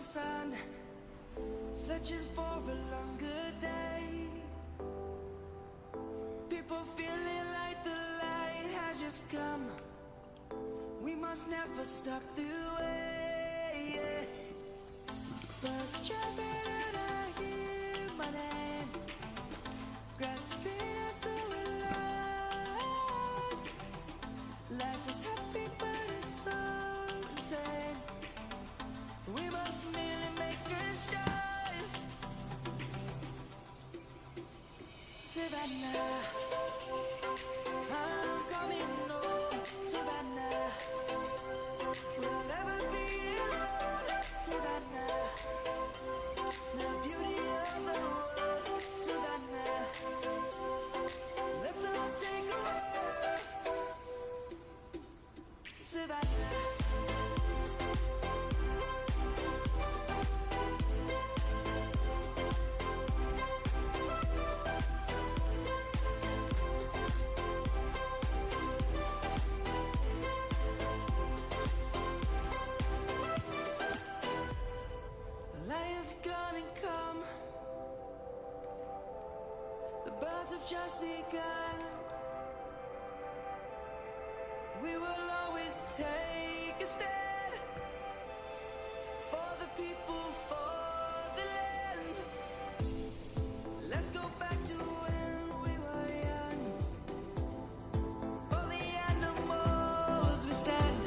sun, searching for a longer day. People feeling like the light has just come. We must never stop the way. Yeah. Birds chirping and I hear my name, grasping into life. Life is happy but it's so insane. We must merely make a start. Savannah, I'm coming home. Savannah, we'll never be alone. Savannah, the beauty of the world. Savannah, let's all take a walk. Savannah. Gonna come. The birds have just begun. We will always take a stand for the people, for the land. Let's go back to when we were young. For the animals we stand.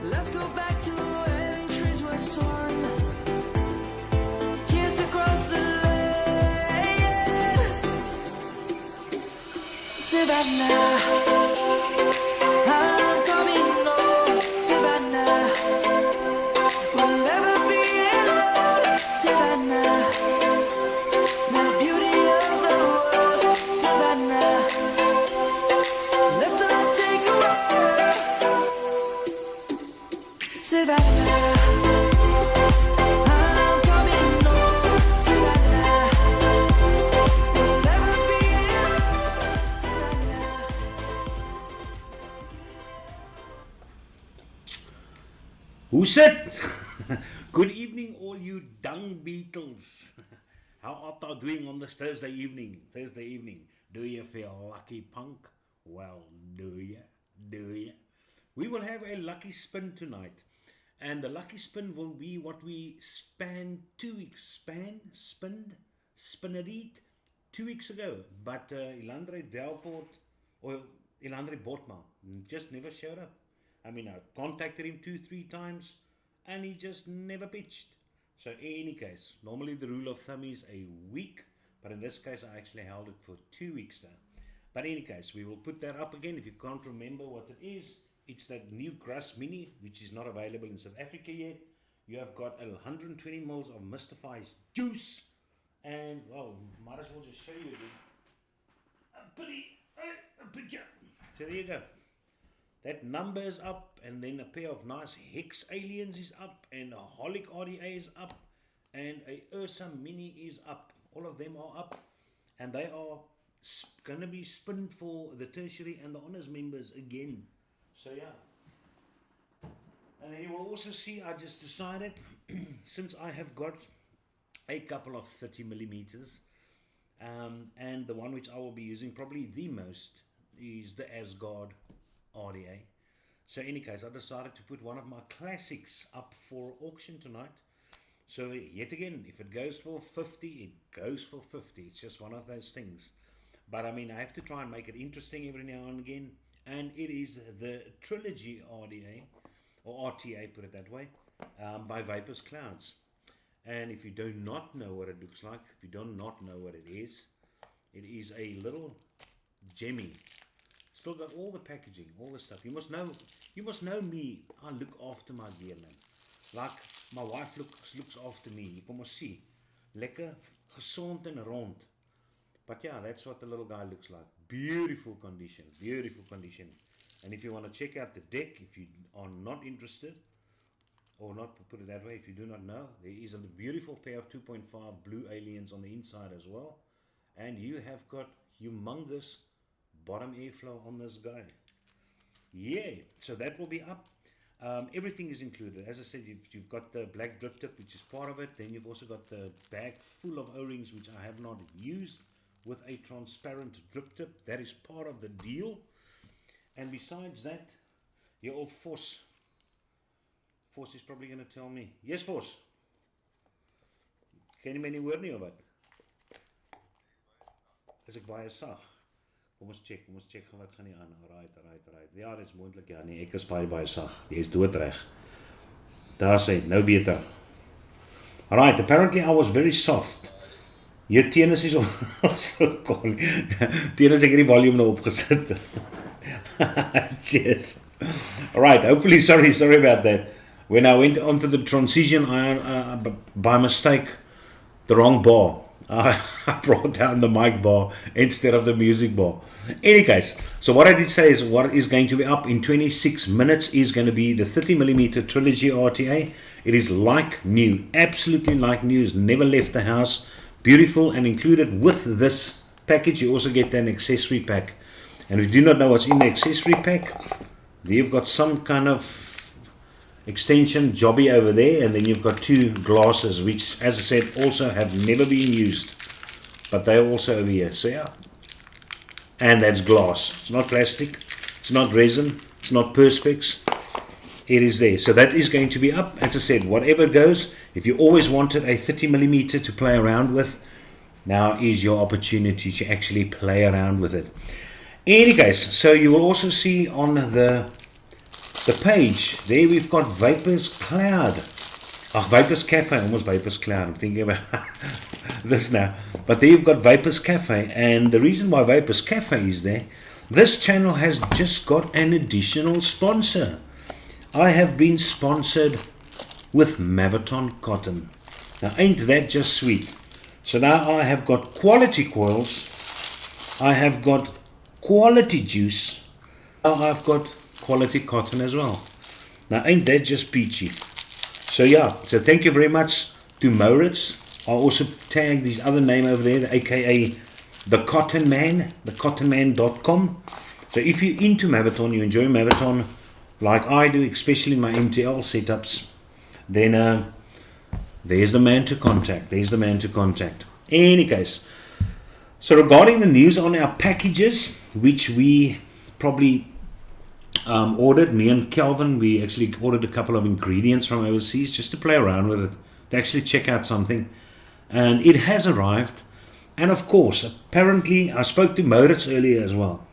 Let's go back to when trees were swung. Savannah, I'm coming home. Savannah, we'll never be alone. Savannah, the beauty of the world. Savannah, let's all take a walk. Savannah. Who's it? Good evening, all you dung beetles. How art thou doing on this Thursday evening? Do you feel lucky, punk? Well, do you? We will have a lucky spin tonight. And the lucky spin will be what we spanned 2 weeks. Spinnered 2 weeks ago. But Ilandre Delport, or Ilandre Bortma, just never showed up. I mean, I contacted him 2-3 times and he just never pitched. So in any case, normally the rule of thumb is a week, but in this case I actually held it for 2 weeks now. But in any case, we will put that up again. If you can't remember what it is, it's that new Grass Mini, which is not available in South Africa yet. You have got 120 mils of Mystifies juice, and well, might as well just show you again. A picture. So there you go. That number is up, and then a pair of nice Hex Aliens is up, and a Holic RTA is up, and a Ursa Mini is up. All of them are up, and they are going to be spinned for the tertiary and the honors members again. So yeah. And then you will also see, I just decided, since I have got a couple of 30 millimeters, and the one which I will be using probably the most is the Asgard RTA. So in any case, I decided to put one of my classics up for auction tonight. So yet again, if it goes for 50, it goes for 50. It's just one of those things. But I mean, I have to try and make it interesting every now and again. And it is the Trilogy RTA, or RTA, put it that way, by Vapor's Clouds. And if you do not know what it looks like, if you do not know what it is a little Gemmy. Still got all the packaging, all the stuff. You must know me. I look after my gear, man. Like my wife looks after me. You can see. Lekker, gezond and rond. But yeah, that's what the little guy looks like. Beautiful condition. And if you want to check out the deck, if you are not interested, or not put it that way, if you do not know, there is a beautiful pair of 2.5 blue aliens on the inside as well. And you have got humongous bottom airflow on this guy. Yeah, so that will be up. Everything is included. As I said, you've got the black drip tip, which is part of it. Then you've also got the bag full of O-rings, which I have not used, with a transparent drip tip. That is part of the deal. And besides that, your old Force is probably going to tell me. Yes, Force. Ken jy my nie hoor nie of wat? As ek baie sag. Kom ons check wat gaan nie aan. Right. Ja, dit is moontlik ja nee, ek is baie sag. Jy is doodreg. Daar sê, nou beter. Right, apparently I was very soft. Jou tennis is so cool. Tennis ek die volume nou opgesit. Cheers. Alright, hopefully, sorry about that. When I went onto the transition, I by mistake, the wrong bar. I brought down the mic bar instead of the music bar. Any case, so what I did say is what is going to be up in 26 minutes is going to be the 30mm Trilogy RTA. It is like new, absolutely like new. It's never left the house. Beautiful, and included with this package, you also get an accessory pack. And if you do not know what's in the accessory pack, you've got some kind of extension jobby over there, and then you've got two glasses, which, as I said, also have never been used, but they're also over here. So yeah, and that's glass. It's not plastic, it's not resin, it's not perspex. It is there. So that is going to be up. As I said, whatever goes. If you always wanted a 30mm to play around with, now is your opportunity to actually play around with it. In any case, so you will also see on the page there we've got Vapors Cloud. Vapors Cafe, almost Vapors Cloud. I'm thinking about this now. But there you've got Vapors Cafe, and the reason why Vapors Cafe is there, this channel has just got an additional sponsor. I have been sponsored with Maviton Cotton. Now ain't that just sweet? So now I have got quality coils, I have got quality juice, now I've got quality cotton as well. Now ain't that just peachy? So yeah, so thank you very much to Moritz. I'll also tag his other name over there, aka the Cotton Man, thecottonman.com. So if you're into Maviton, you enjoy Maviton like I do, especially my MTL setups, then there's the man to contact. Any case, so regarding the news on our packages, which we probably ordered, me and Kelvin, we actually ordered a couple of ingredients from overseas just to play around with it, to actually check out something, and it has arrived. And of course, apparently, I spoke to Moritz earlier as well.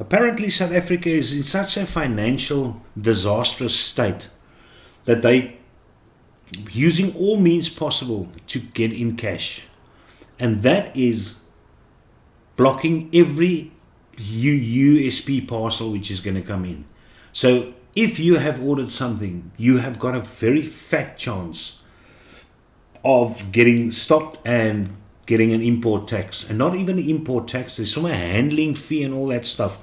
Apparently South Africa is in such a financial disastrous state that they using all means possible to get in cash, and that is blocking every USP parcel which is going to come in. So if you have ordered something, you have got a very fat chance of getting stopped and getting an import tax. And not even an import tax, there's some handling fee and all that stuff.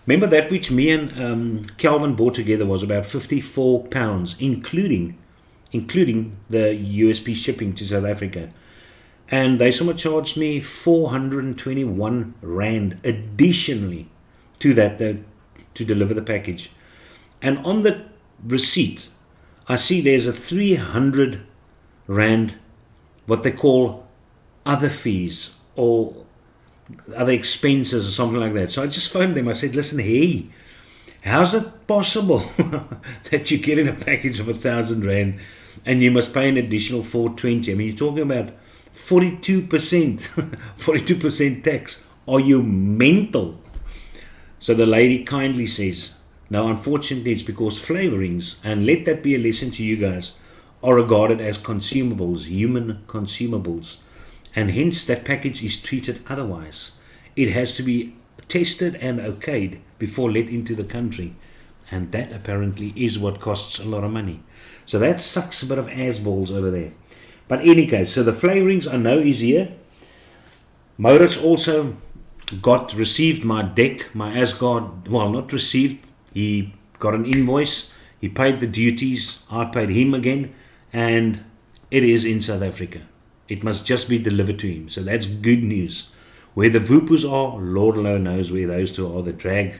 Remember that which me and Kelvin bought together was about £54, including the USP shipping to South Africa. And they somehow charged me 421 Rand additionally to that to deliver the package. And on the receipt, I see there's a 300 Rand, what they call other fees or other expenses or something like that. So I just phoned them. I said, listen, hey, how's it possible that you get in a package of 1,000 Rand and you must pay an additional 420? I mean, you're talking about 42%, 42% tax. Are you mental? So the lady kindly says, now unfortunately it's because flavorings, and let that be a lesson to you guys, are regarded as consumables, human consumables. And hence that package is treated otherwise. It has to be tested and okayed before let into the country. And that apparently is what costs a lot of money. So that sucks a bit of ass balls over there. But in any case, so the flavorings I know is here. Moritz also received my deck, my Asgard, well, not received. He got an invoice. He paid the duties. I paid him again. And it is in South Africa. It must just be delivered to him. So that's good news. Where the Vupus are, Lord alone knows where those two are. The Drag,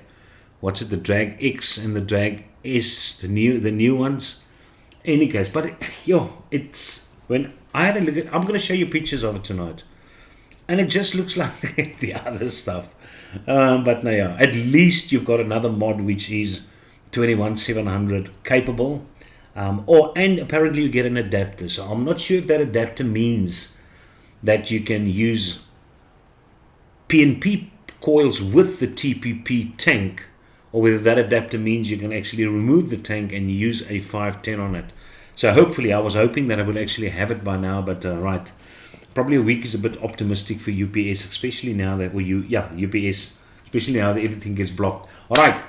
what's it? The Drag X and the Drag S, the new ones. Any case, but it's when I had a look at. I'm going to show you pictures of it tonight, and it just looks like the other stuff. But no, yeah, at least you've got another mod which is 21700 capable, and apparently you get an adapter. So I'm not sure if that adapter means that you can use PNP coils with the TPP tank, or whether that adapter means you can actually remove the tank and use a 510 on it. So hopefully, I was hoping that I would actually have it by now, but right, probably a week is a bit optimistic for UPS, especially now that UPS, especially now that everything gets blocked. All right,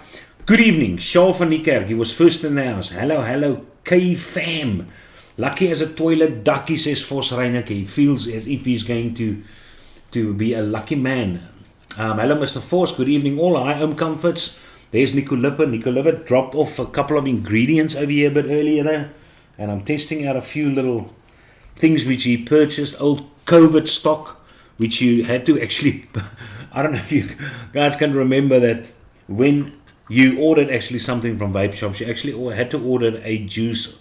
good evening, Charles van Niekerk, he was first in the house. Hello, K-fam. Lucky as a toilet ducky, says Vos Reineke. He feels as if he's going to be a lucky man. Hello, Mr. Vos, good evening all. Hi, Home Comforts. There's Nico Lipper dropped off a couple of ingredients over here a bit earlier there. And I'm testing out a few little things which he purchased, old COVID stock, which you had to actually, I don't know if you guys can remember that when you ordered actually something from vape shops, you actually had to order a juice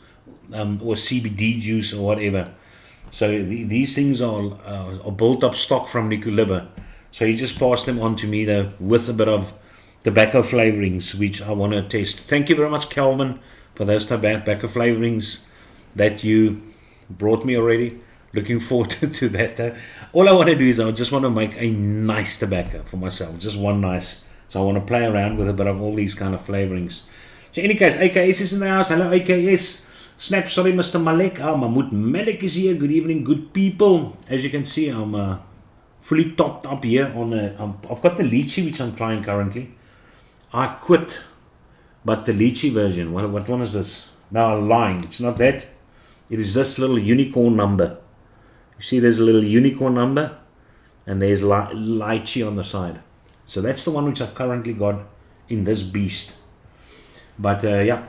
or CBD juice or whatever. So these things are built up stock from Nico Lipper. So he just passed them on to me though with a bit of tobacco flavorings, which I want to test. Thank you very much, Calvin, for those tobacco flavorings that you brought me already. Looking forward to that. All I want to do is I just want to make a nice tobacco for myself, just one nice. So I want to play around with a bit of all these kind of flavorings. So in any case, AKS is in the house. Hello, AKS. Snap, sorry, Mr. Malek. Mahmoud Malek is here. Good evening, good people. As you can see, I'm fully topped up here on I've got the lychee, which I'm trying currently. I quit, but the lychee version. What one is this? No, I'm lying. It's not that. It is this little unicorn number. You see, there's a little unicorn number, and there's lychee on the side. So that's the one which I've currently got in this beast. But yeah.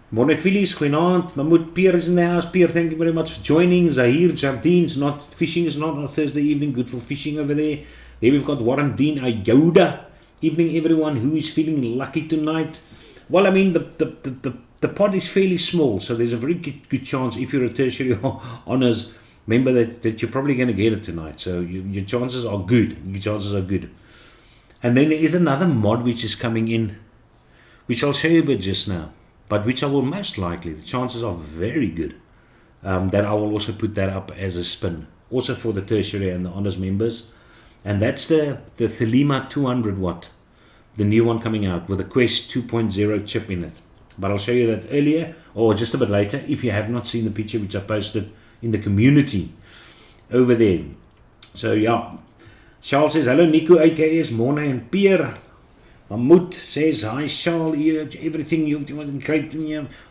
Morning, Phillies. Goeienaand. Mahmoud Pierre is in the house. Pierre, thank you very much for joining. Zahir Jardines. Not fishing is not on Thursday evening. Good for fishing over there. There we've got Warren Dean Ayoda. Evening, everyone. Who is feeling lucky tonight? Well, I mean, the pod is fairly small, so there's a very good chance if you're a tertiary honours member that you're probably going to get it tonight. So your chances are good. And then there is another mod which is coming in, which I'll show you a bit just now, but which I will most likely, the chances are very good, that I will also put that up as a spin, also for the tertiary and the honours members. And that's the Thelema 200 watt, the new one coming out with a Quest 2.0 chip in it. But I'll show you that earlier or just a bit later if you have not seen the picture which I posted in the community over there. So yeah, Charles says, hello Nico, AKS, Mona and Pierre. Mahmoud says, hi Charles, everything you want great.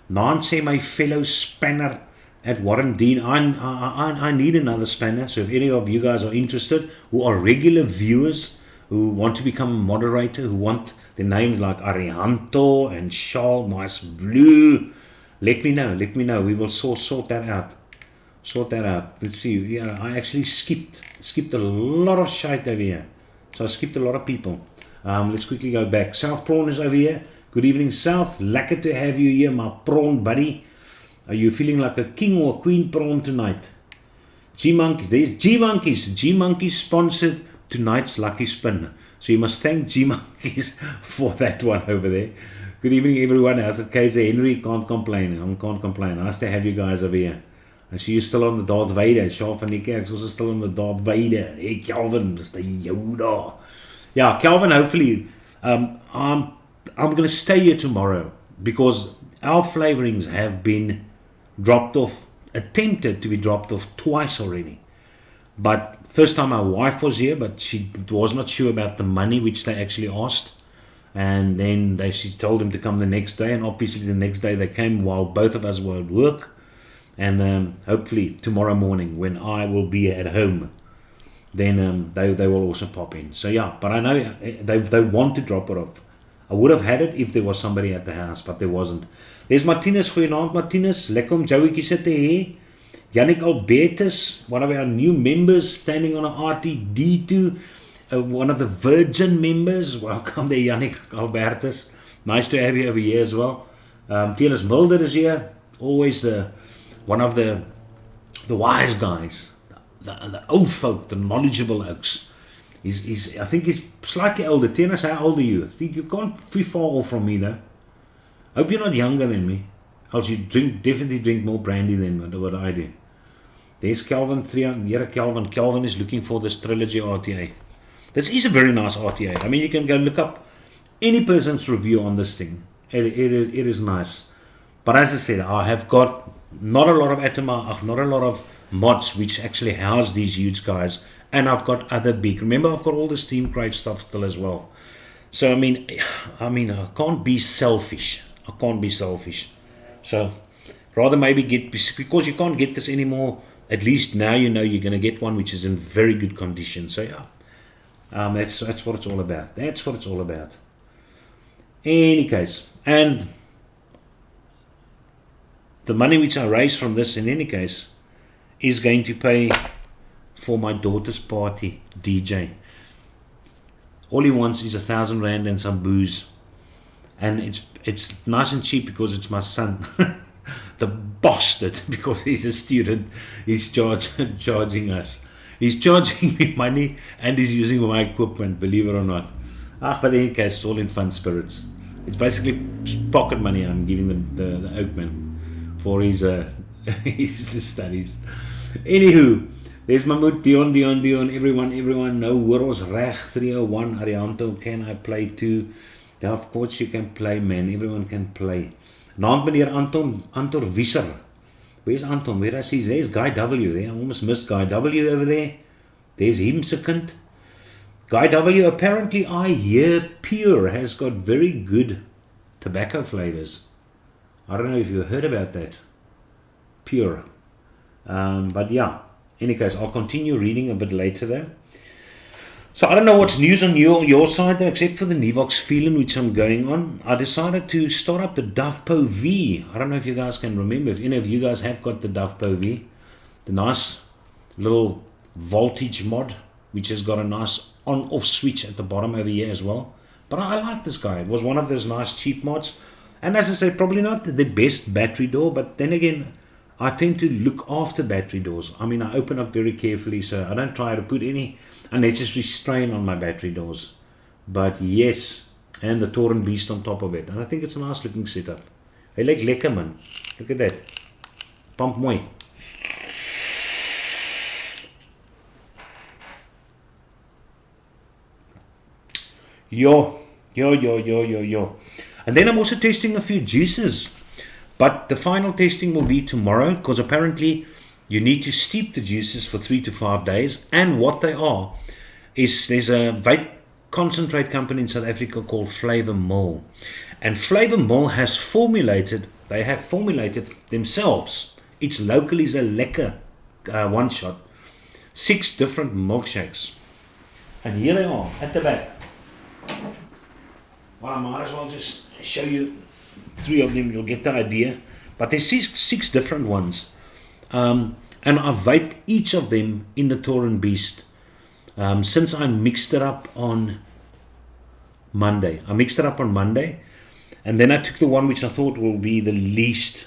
Nan say, my fellow spanner at Warren Dean, I need another spanner. So if any of you guys are interested, who are regular viewers, who want to become a moderator, who want the names like Arihanto and Charles, nice blue, let me know. We will sort that out. Let's see. Yeah, I actually skipped a lot of shite over here. So I skipped a lot of people. Let's quickly go back. South Prawn is over here. Good evening, South. Lekker to have you here, my prawn buddy. Are you feeling like a king or a queen prawn tonight? G-Monkeys. There's G-Monkeys. G-Monkeys sponsored tonight's lucky spin. So you must thank G-Monkeys for that one over there. Good evening, everyone. How's it, KZ Henry? Can't complain. Nice to have you guys over here. I see you still on the Darth Vader. Charles van Niekerk is also still on the Darth Vader. Hey, Calvin, Mr. Yoda. Yeah, Calvin, hopefully, I'm going to stay here tomorrow because our flavorings have been dropped off, attempted to be dropped off twice already. But first time my wife was here, but she was not sure about the money which they actually asked. And then she told him to come the next day. And obviously the next day they came while both of us were at work. And hopefully tomorrow morning when I will be at home, then they will also pop in. So yeah, but I know they want to drop it off. I would have had it if there was somebody at the house, but there wasn't. There's Martinez. Goeienaand Martinez. Lekker om Joeykie sit te hê. Yannick Albertus, one of our new members, standing on an RTD2, one of the Virgin members. Welcome there, Yannick Albertus. Nice to have you over here as well. Telis Mulder is here, always one of the wise guys, the old folk, the knowledgeable oaks. I think he's slightly older. Telis, how old are you? I think you can't be far off from me though. Hope you're not younger than me. Else you definitely drink more brandy than what I do. There's Calvin, Calvin. Calvin is looking for this Trilogy RTA. This is a very nice RTA. I mean, you can go look up any person's review on this thing. It is nice. But as I said, I have got not a lot of Atoma, not a lot of mods which actually house these huge guys. And I've got other big. Remember, I've got all the Steam Crate stuff still as well. So, I mean, I can't be selfish. I can't be selfish. So, rather maybe get, because you can't get this anymore, at least now you know you're going to get one which is in very good condition. So, yeah, that's what it's all about. That's what it's all about. Any case, and the money which I raise from this, in any case, is going to pay for my daughter's party, DJ. All he wants is 1,000 rand and some booze. And it's nice and cheap because it's my son. The bastard, because he's a student, he's charging us. He's charging me money and he's using my equipment, believe it or not. But in any case, it's all in fun spirits. It's basically pocket money I'm giving the Oakman for his studies. Anywho, there's my mood, Dion, everyone, no worrels, reg, 301, Arianto, can I play too? Yeah, of course you can play, man. Everyone can play. Naam meneer Anton Visser. Where's Anton? Where is he? There's Guy W there. I almost missed Guy W over there. There's him second. Guy W, apparently I hear Pure has got very good tobacco flavors. I don't know if you heard about that. Pure. But yeah, in any case, I'll continue reading a bit later though. So I don't know what's news on your side though, except for the Nivox feeling which I'm going on. I decided to start up the Dovpo V. I don't know if you guys can remember, if any of you guys have got the Dovpo V. The nice little voltage mod, which has got a nice on-off switch at the bottom over here as well. But I like this guy. It was one of those nice cheap mods. And as I said, probably not the best battery door, but then again, I tend to look after battery doors. I mean, I open up very carefully, so I don't try to put any unnecessary strain on my battery doors. But yes, and the Toren Beast on top of it. And I think it's a nice looking setup. Hy lyk lekker, man. Look at that. Pump mooi. Yo. And then I'm also testing a few juices. But the final testing will be tomorrow, because apparently you need to steep the juices for 3 to 5 days. And what they are is there's a vape concentrate company in South Africa called Flavor Mill. And Flavor Mill have formulated themselves. It's locally a lekker one shot. 6 different milkshakes. And here they are at the back. Well, I might as well just show you 3 of them, you'll get the idea. But there's six different ones. And I've vaped each of them in the Toren Beast since I mixed it up on Monday. And then I took the one which I thought will be the least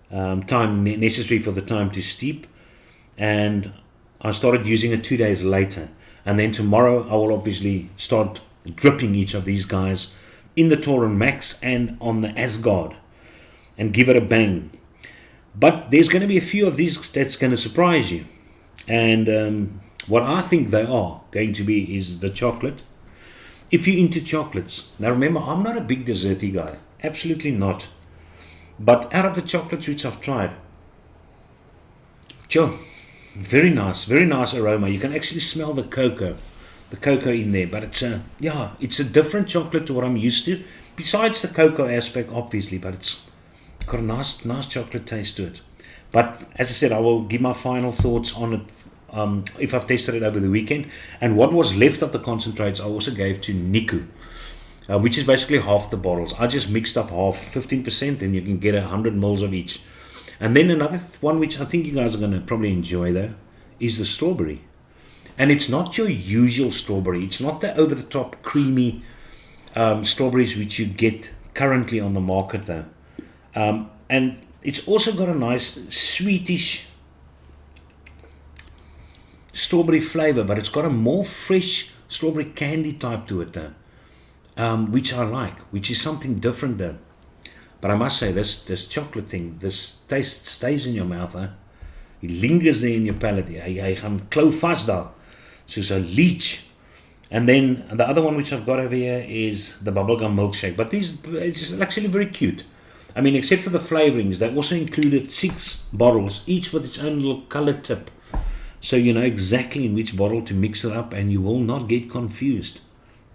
time necessary for the time to steep. And I started using it 2 days later. And then tomorrow I will obviously start dripping each of these guys in the Toren Max and on the Asgard and give it a bang. But there's going to be a few of these that's going to surprise you. And what I think they are going to be is the chocolate. If you're into chocolates. Now remember, I'm not a big desserty guy. Absolutely not. But out of the chocolates which I've tried, very nice aroma. You can actually smell the cocoa in there, but it's a different chocolate to what I'm used to, besides the cocoa aspect obviously, but it's got a nice chocolate taste to it. But as I said, I will give my final thoughts on it if I've tested it over the weekend. And what was left of the concentrates I also gave to Niku, which is basically half the bottles. I just mixed up half, 15%, and you can get 100 mils of each. And then another one which I think you guys are going to probably enjoy though is the strawberry. And it's not your usual strawberry. It's not the over-the-top creamy strawberries which you get currently on the market though. And it's also got a nice sweetish strawberry flavor, but it's got a more fresh strawberry candy type to it though, which I like, which is something different though. But I must say, this chocolate thing, this taste stays in your mouth, huh? It lingers there in your palate. Hy gaan klou vas daar, soos 'n leech. And then the other one which I've got over here is the Bubblegum Milkshake. But it's actually very cute. I mean, except for the flavorings, they also included 6 bottles, each with its own little color tip. So you know exactly in which bottle to mix it up and you will not get confused.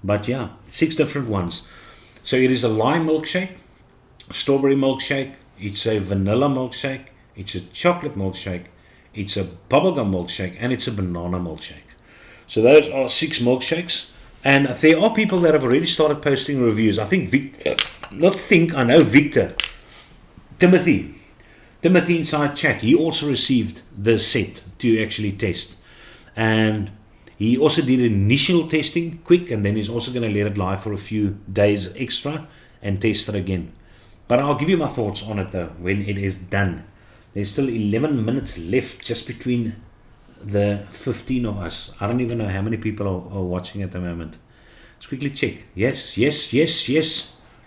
But yeah, 6 different ones. So it is a lime milkshake, strawberry milkshake, it's a vanilla milkshake, it's a chocolate milkshake, it's a bubblegum milkshake, and it's a banana milkshake. So those are 6 milkshakes. And there are people that have already started posting reviews. I think I know Victor, Timothy inside chat, he also received the set to actually test. And he also did initial testing quick, and then he's also going to let it lie for a few days extra and test it again. But I'll give you my thoughts on it though when it is done. There's still 11 minutes left just between the 15 of us. I don't even know how many people are watching at the moment. Let's quickly check. Yes.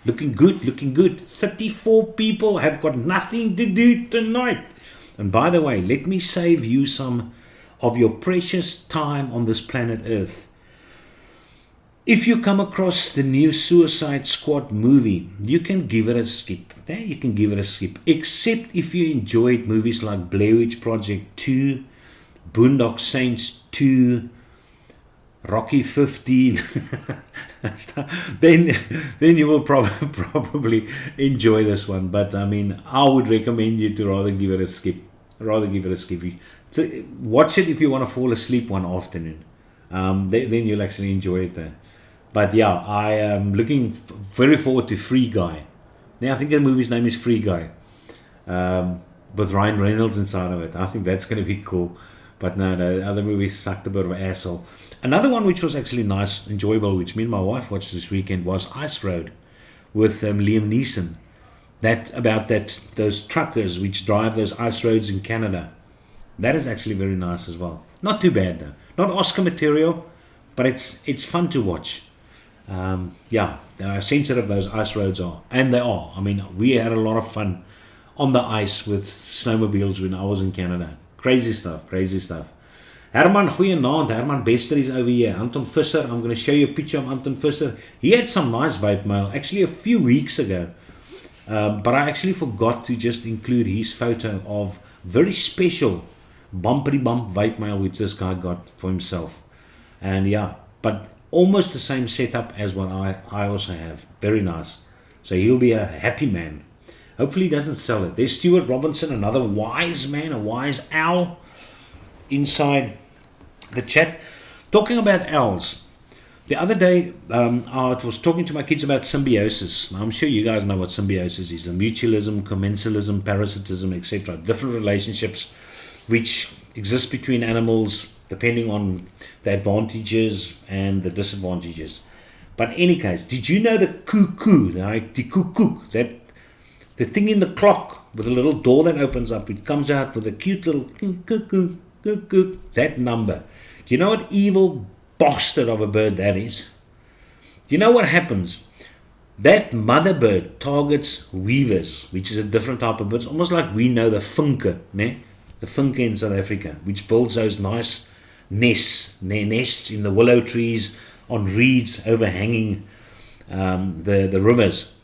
Looking good. 34 people have got nothing to do tonight. And by the way, let me save you some of your precious time on this planet Earth. If you come across the new Suicide Squad movie, you can give it a skip. Yeah, you can give it a skip. Except if you enjoyed movies like Blair Witch Project 2, Boondock Saints 2, Rocky 15, then you will probably enjoy this one. But I mean, I would recommend you to rather give it a skip. So watch it if you want to fall asleep one afternoon. Then you'll actually enjoy it there. But yeah, I am looking very forward to Free Guy. Now I think the movie's name is Free Guy, with Ryan Reynolds inside of it. I think that's going to be cool. But no, the other movie sucked a bit of an asshole. Another one which was actually nice, enjoyable, which me and my wife watched this weekend, was Ice Road with Liam Neeson. Those truckers which drive those ice roads in Canada. That is actually very nice as well. Not too bad though. Not Oscar material, but it's fun to watch. Sensitive those ice roads are, and they are. I mean, we had a lot of fun on the ice with snowmobiles when I was in Canada. Crazy stuff. Herman, goeienaand. Herman Bester is over here. Anton Visser, I'm going to show you a picture of Anton Visser. He had some nice vape mail, actually a few weeks ago. But I actually forgot to just include his photo of very special bumpity bump vape mail which this guy got for himself. And yeah, but almost the same setup as what I also have. Very nice. So he'll be a happy man. Hopefully he doesn't sell it. There's Stuart Robinson, another wise man, a wise owl inside the chat. Talking about owls. The other day, I was talking to my kids about symbiosis. I'm sure you guys know what symbiosis is. The mutualism, commensalism, parasitism, etc. Different relationships which exist between animals depending on the advantages and the disadvantages. But in any case, did you know the cuckoo, like the cuckoo, that the thing in the clock with a little door that opens up, it comes out with a cute little cuckoo, cuckoo, that number. Do you know what evil bastard of a bird that is? Do you know what happens? That mother bird targets weavers, which is a different type of bird. It's almost like we know the vinke, né? The vinke in South Africa, which builds those nice nests in the willow trees, on reeds overhanging the rivers.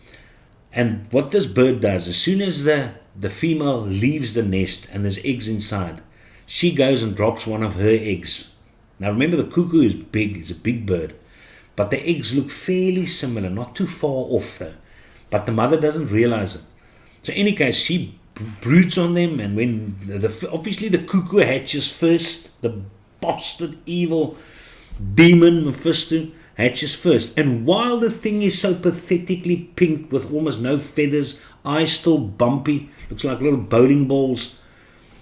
And what this bird does, as soon as the female leaves the nest and there's eggs inside, she goes and drops one of her eggs. Now remember, the cuckoo is big, it's a big bird, but the eggs look fairly similar, not too far off though. But the mother doesn't realize it. So in any case, she broods on them, and when obviously the cuckoo hatches first, the bastard evil demon Mephisto hatches first. And while the thing is so pathetically pink with almost no feathers, eyes still bumpy, looks like little bowling balls,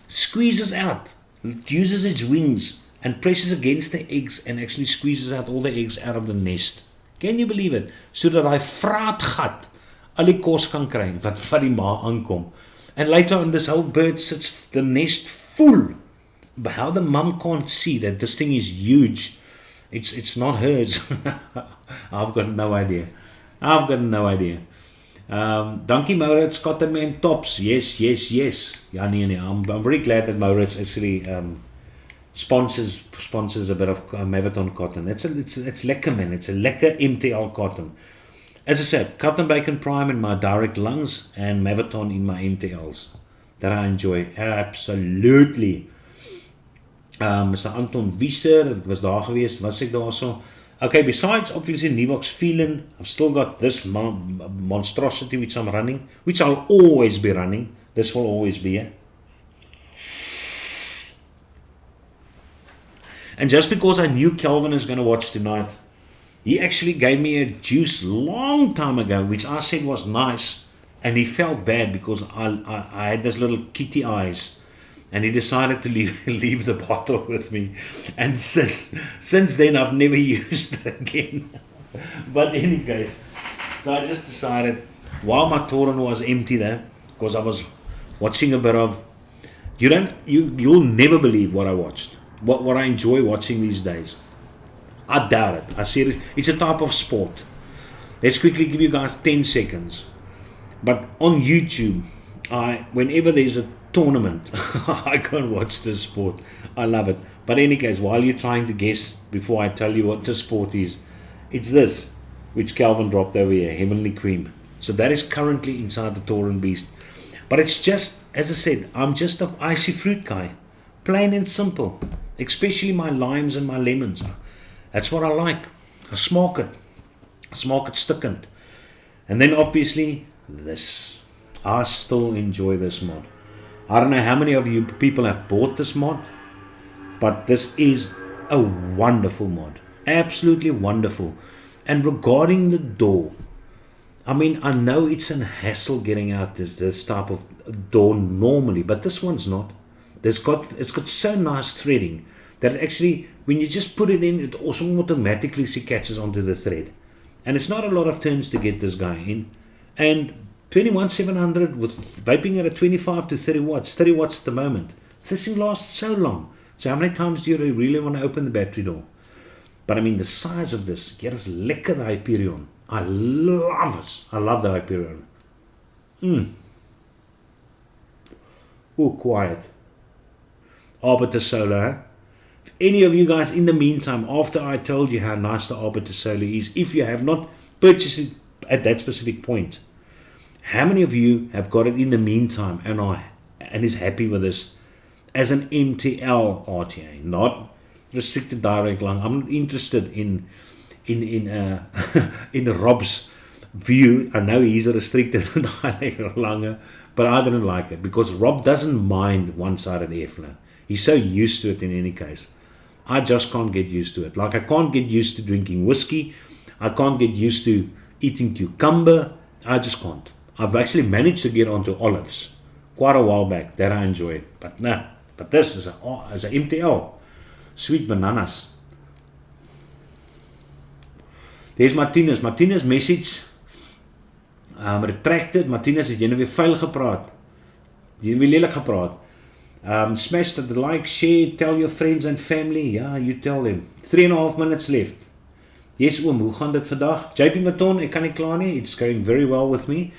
squeezes out, uses its wings and presses against the eggs and actually squeezes out all the eggs out of the nest. Can you believe it? So dat hy vraatgat al die kos kan kry wat van die ma aankom. And later on, this whole bird sits the nest full. But how the mum can't see that this thing is huge. It's not hers. I've got no idea. Dankie Maurits, Cotton Tops. Yes. Ja, nee. I'm very glad that Maurits actually sponsors a bit of Mavaton cotton. It's lekker, man. It's a lekker MTL cotton. As I said, Cotton Bacon Prime in my direct lungs and Mavaton in my MTLs that I enjoy absolutely. Mr. Anton Wieser, ek was daar gewees, was ek daar so. Okay, besides obviously Nivox Feeling, I've still got this monstrosity which I'm running, which I'll always be running. This will always be. And just because I knew Kelvin is going to watch tonight, he actually gave me a juice long time ago, which I said was nice, and he felt bad because I had those little kitty eyes. And he decided to leave the bottle with me. And since then, I've never used it again. But anyways, so I just decided, while my torrent was empty there, because I was watching a bit of, you'll never believe what I watched, what I enjoy watching these days. I doubt it. I see it's a type of sport. Let's quickly give you guys 10 seconds. But on YouTube, whenever there's a tournament, I can't watch this sport. I love it. But in any case, while you're trying to guess before I tell you what the sport is, it's this, which Calvin dropped over here, Heavenly Cream. So that is currently inside the Torrent Beast. But it's just, as I said, I'm just an icy fruit guy. Plain and simple. Especially my limes and my lemons. That's what I like. I smoke it stickend. And then obviously this. I still enjoy this mod. I don't know how many of you people have bought this mod, but this is a wonderful mod. Absolutely wonderful. And regarding the door, I mean, I know it's a hassle getting out this type of door normally, but this one's not. It's got so nice threading that it actually, when you just put it in, it also automatically catches onto the thread. And it's not a lot of turns to get this guy in. And 21700 with vaping it at 25 to 30 watts. 30 watts at the moment. This thing lasts so long. So how many times do you really want to open the battery door? But I mean, the size of this. Hier is lekker the Hyperion. I love it. I love the Hyperion. Oh, quiet. Arbiter Solar, huh? If any of you guys in the meantime, after I told you how nice the Arbiter Solar is, if you have not purchased it at that specific point, how many of you have got it in the meantime and is happy with this as an MTL RTA, not restricted direct lung? I'm not interested in Rob's view. I know he's a restricted direct lunger, but I didn't like it because Rob doesn't mind one-sided airflow. He's so used to it in any case. I just can't get used to it. Like I can't get used to drinking whiskey. I can't get used to eating cucumber. I just can't. I've actually managed to get onto olives quite a while back. That I enjoy. But no. But this is an MTL. Sweet bananas. There's Martinez. Martinez message. Retracted. Martinez, het jy nou weer vuil gepraat? Jy het weer lelik gepraat. Smash the like, share, tell your friends and family. Yeah, you tell them. 3.5 minutes left. Yes, oom, hoe gaan dit vandag? JP Maton, ek kan nie klaar nie. It's going very well with me.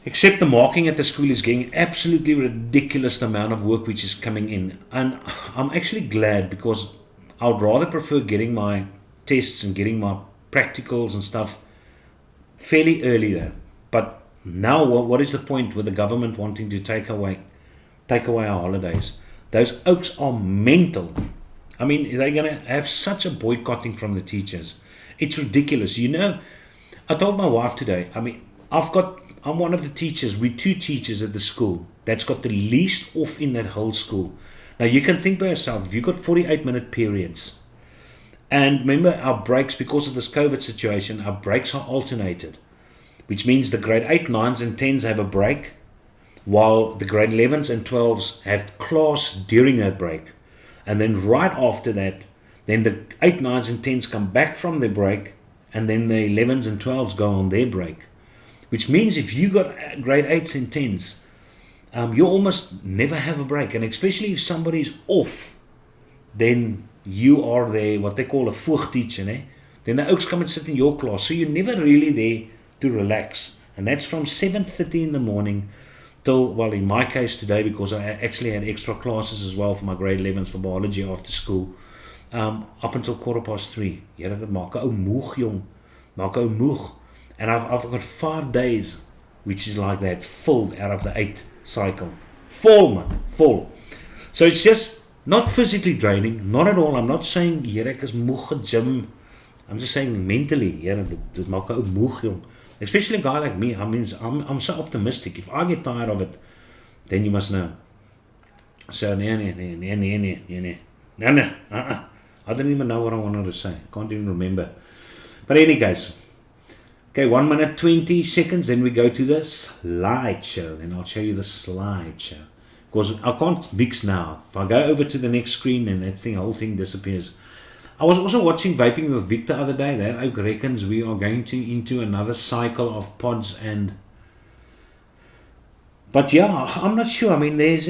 Except the marking at the school is getting absolutely ridiculous amount of work which is coming in. And I'm actually glad because I would rather prefer getting my tests and getting my practicals and stuff fairly early there. But now what is the point with the government wanting to take away our holidays? Those oaks are mental. I mean, they're going to have such a boycotting from the teachers. It's ridiculous. You know, I told my wife today, I mean, I'm one of the teachers, we're 2 teachers at the school that's got the least off in that whole school. Now you can think by yourself, if you've got 48-minute periods, and remember our breaks, because of this COVID situation, our breaks are alternated, which means the grade 8, 9s and 10s have a break, while the grade 11s and 12s have class during that break. And then right after that, then the 8, 9s and 10s come back from their break, and then the 11s and 12s go on their break. which means if you got grade 8s and 10s, you almost never have a break. And especially if somebody's off, then you are there, what they call a voogteacher, eh? Then the oaks come and sit in your class. So you're never really there to relax. And that's from 7:30 in the morning till, well, in my case today, because I actually had extra classes as well for my grade 11s for biology after school, up until 3:15. Ja, dit maak 'n ou moeg, jong. Maak 'n ou moeg. And I've got 5 days, which is like that, filled out of the 8 cycle. Full, man, full. So it's just not physically draining, not at all. I'm not saying, hier, ek is moeg gym. I'm just saying mentally, yeah, dit maak 'n ou moeg, jong. Especially a guy like me, I mean, I'm so optimistic. If I get tired of it, then you must know. So, nee. I don't even know what I wanted to say. Can't even remember. But any case, okay, 1 minute 20 seconds, then we go to the slideshow. And I'll show you the slideshow. Because I can't mix now. If I go over to the next screen, then that thing, whole thing disappears. I was also watching Vaping with Vic the other day. That ook reckons we are going into another cycle of pods and... But yeah, I'm not sure. I mean, there's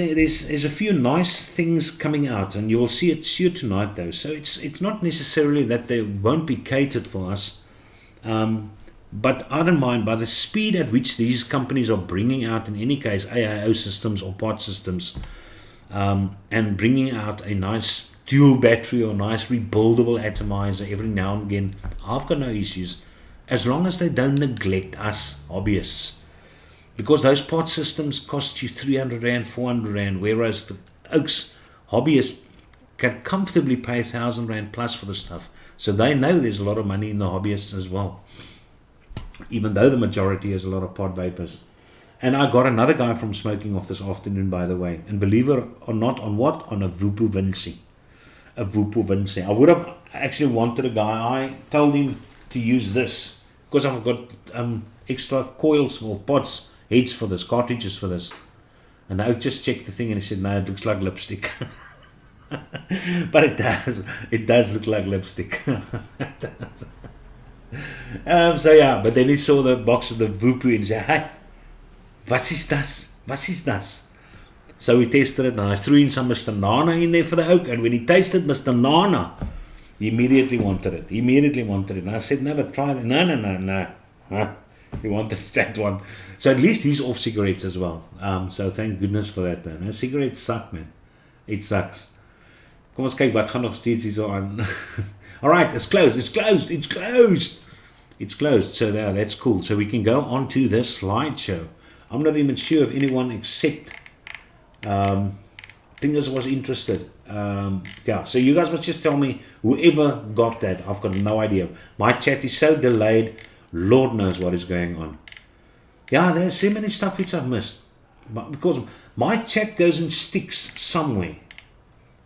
a few nice things coming out, and you'll see it tonight though. So it's not necessarily that they won't be catered for us. But I don't mind, by the speed at which these companies are bringing out, in any case, AIO systems or pod systems, and bringing out a nice dual battery or nice rebuildable atomizer every now and again, I've got no issues, as long as they don't neglect us hobbyists. Because those pod systems cost you 300 Rand, 400 Rand, whereas the Oaks hobbyists can comfortably pay 1,000 Rand plus for the stuff. So they know there's a lot of money in the hobbyists as well, even though the majority is a lot of pod vapors. And I got another guy from Smoking Off this afternoon, by the way. And believe it or not, on what? On a Vupu Vinci. A Vupu Vinci. I would have actually wanted a guy. I told him to use this because I've got extra coils or pods, heads for this, cartridges for this. And I just checked the thing and he said, no, it looks like lipstick. But it does look like lipstick. So yeah, but then he saw the box of the Vupu and he said, hey, wat is das? Wat is das? So we tested it and I threw in some Mr. Nana in there for the oak, and when he tasted Mr. Nana, he immediately wanted it. And I said, no, but try it. No. Huh? He wanted that one. So at least he's off cigarettes as well. So thank goodness for that. No, cigarettes suck, man. It sucks. Kom ons kyk wat gaan nog steeds hier so aan. All right, it's closed. So now that's cool. So we can go on to the slideshow. I'm not even sure if anyone except Fingers was interested. Yeah, so you guys must just tell me, whoever got that. I've got no idea. My chat is so delayed. Lord knows what is going on. Yeah, there's so many stuff which I've missed. But because my chat goes and sticks somewhere.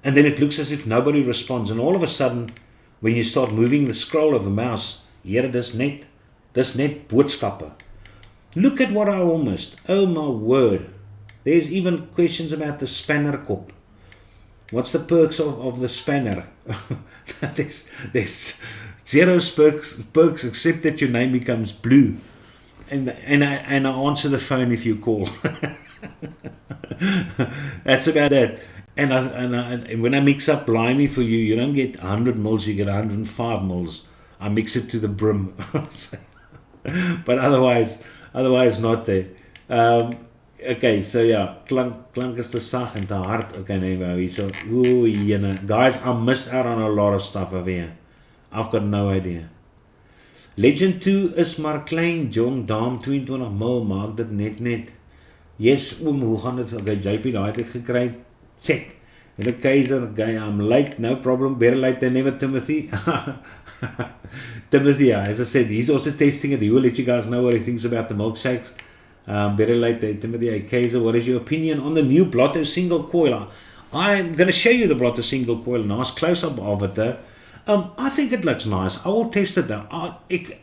And then it looks as if nobody responds. And all of a sudden, when you start moving the scroll of the mouse, here it is net boodskappe. Look at what I almost, oh my word. There's even questions about the spanner kop. What's the perks of the spanner? there's zero perks except that your name becomes blue. And I answer the phone if you call. That's about it. And when I mix up Blimey for you, you don't get 100 mils, you get 105 mils. I mix it to the brim. But otherwise not there. Okay, so yeah, klank is te sag en te hard. Okay, nee, so, guys, I missed out on a lot of stuff over here. I've got no idea. Legend 2 is maar klein, jong, daam, 22 mil, maak dit net. Yes, hoe gaan dit? Okay, JP, daar het ek gekry. Check. The Kaiser, guy, I'm late, no problem, better late than never, Timothy. Timothy, yeah, as I said, he's also testing it. He will let you guys know what he thinks about the milkshakes. Better late than Timothy. Kaiser, what is your opinion on the new Blotter single coiler? I'm going to show you the Blotter single coiler. Nice close-up of it though. I think it looks nice. I will test it though.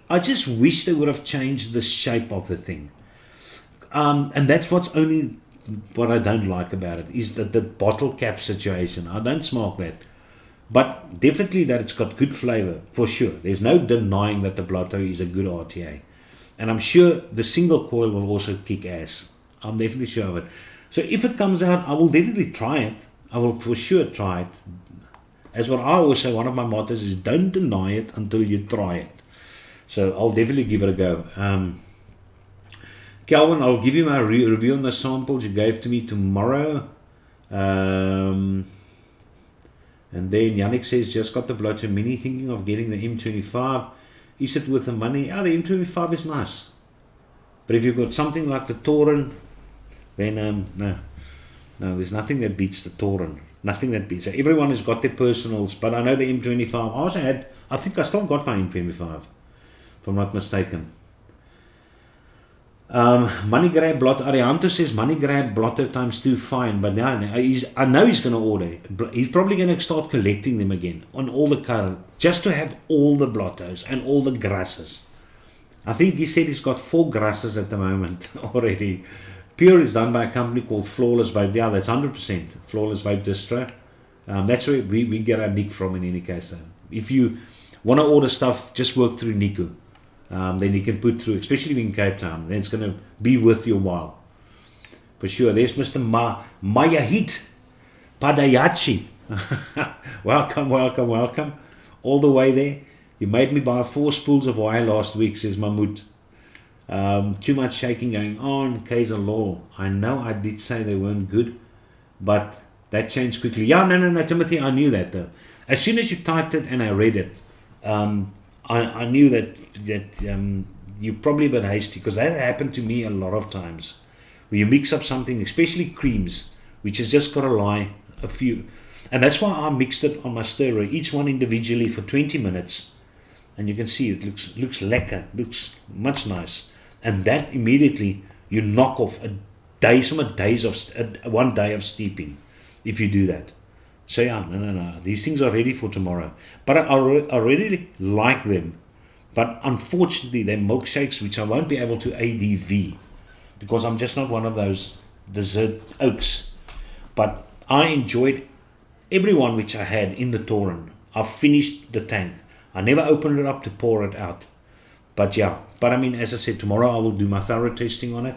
I just wish they would have changed the shape of the thing. And that's what I don't like about it, is the bottle cap situation. I don't smoke that. But definitely that it's got good flavor, for sure. There's no denying that the Blotter is a good RTA. And I'm sure the single coil will also kick ass. I'm definitely sure of it. So if it comes out, I will definitely try it. I will for sure try it. As what I always say, one of my mottos is don't deny it until you try it. So I'll definitely give it a go. Calvin, I'll give you my review on the samples you gave to me tomorrow. And then Yannick says, just got the Blotter Mini, thinking of getting the M25. Is it worth the money? Oh, the M25 is nice. But if you've got something like the Torin, then no, there's nothing that beats the Torin. Nothing that beats it. Everyone has got their personals, but I know the M25. I think I still got my M25, if I'm not mistaken. Money grab Blotter. Arianto says money grab Blotter times 2 fine, but now I know he's going to order. He's probably going to start collecting them again on all the car, just to have all the Blottos and all the grasses. I think he said he's got 4 grasses at the moment already. Pure is done by a company called Flawless Vape. Yeah, that's 100% Flawless Vape distro. That's where we get our Nick from in any case. Though. If you want to order stuff, just work through Niku. Then you can put through, especially in Cape Town. Then it's going to be worth your while. For sure. There's Mr. Mayahit Padayachi. Welcome. All the way there. You made me buy 4 spools of wire last week, says Mahmoud. Too much shaking going on. Kaiser Law. I know I did say they weren't good, but that changed quickly. Yeah, no, Timothy, I knew that though. As soon as you typed it and I read it, I knew that you're probably a bit hasty, because that happened to me a lot of times. Where you mix up something, especially creams, which has just got to lie a few. And that's why I mixed it on my stirrer, each one individually for 20 minutes. And you can see it looks lekker, looks much nice. And that immediately you knock off one day of steeping if you do that. So yeah, no. These things are ready for tomorrow. But I really like them. But unfortunately, they're milkshakes which I won't be able to ADV, because I'm just not one of those dessert oaks. But I enjoyed every one which I had in the Torin. I finished the tank. I never opened it up to pour it out. But yeah, I mean, as I said, tomorrow I will do my thorough testing on it.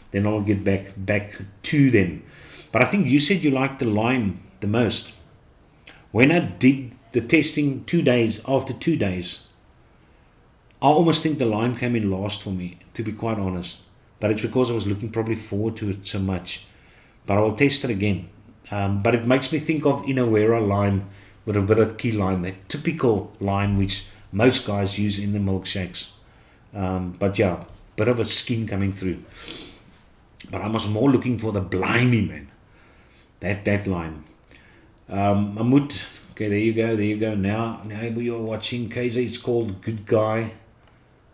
Then I'll get back to them. But I think you said you liked the lime the most. When I did the testing 2 days, after 2 days, I almost think the lime came in last for me, to be quite honest. But it's because I was looking probably forward to it so much. But I will test it again. But it makes me think of Inawera lime with a bit of key lime, that typical lime which most guys use in the milkshakes. But yeah, bit of a skin coming through. But I was more looking for the blimey, man. That lime. Mahmoud, okay, there you go. Now we are watching Kaiser. It's called Good Guy.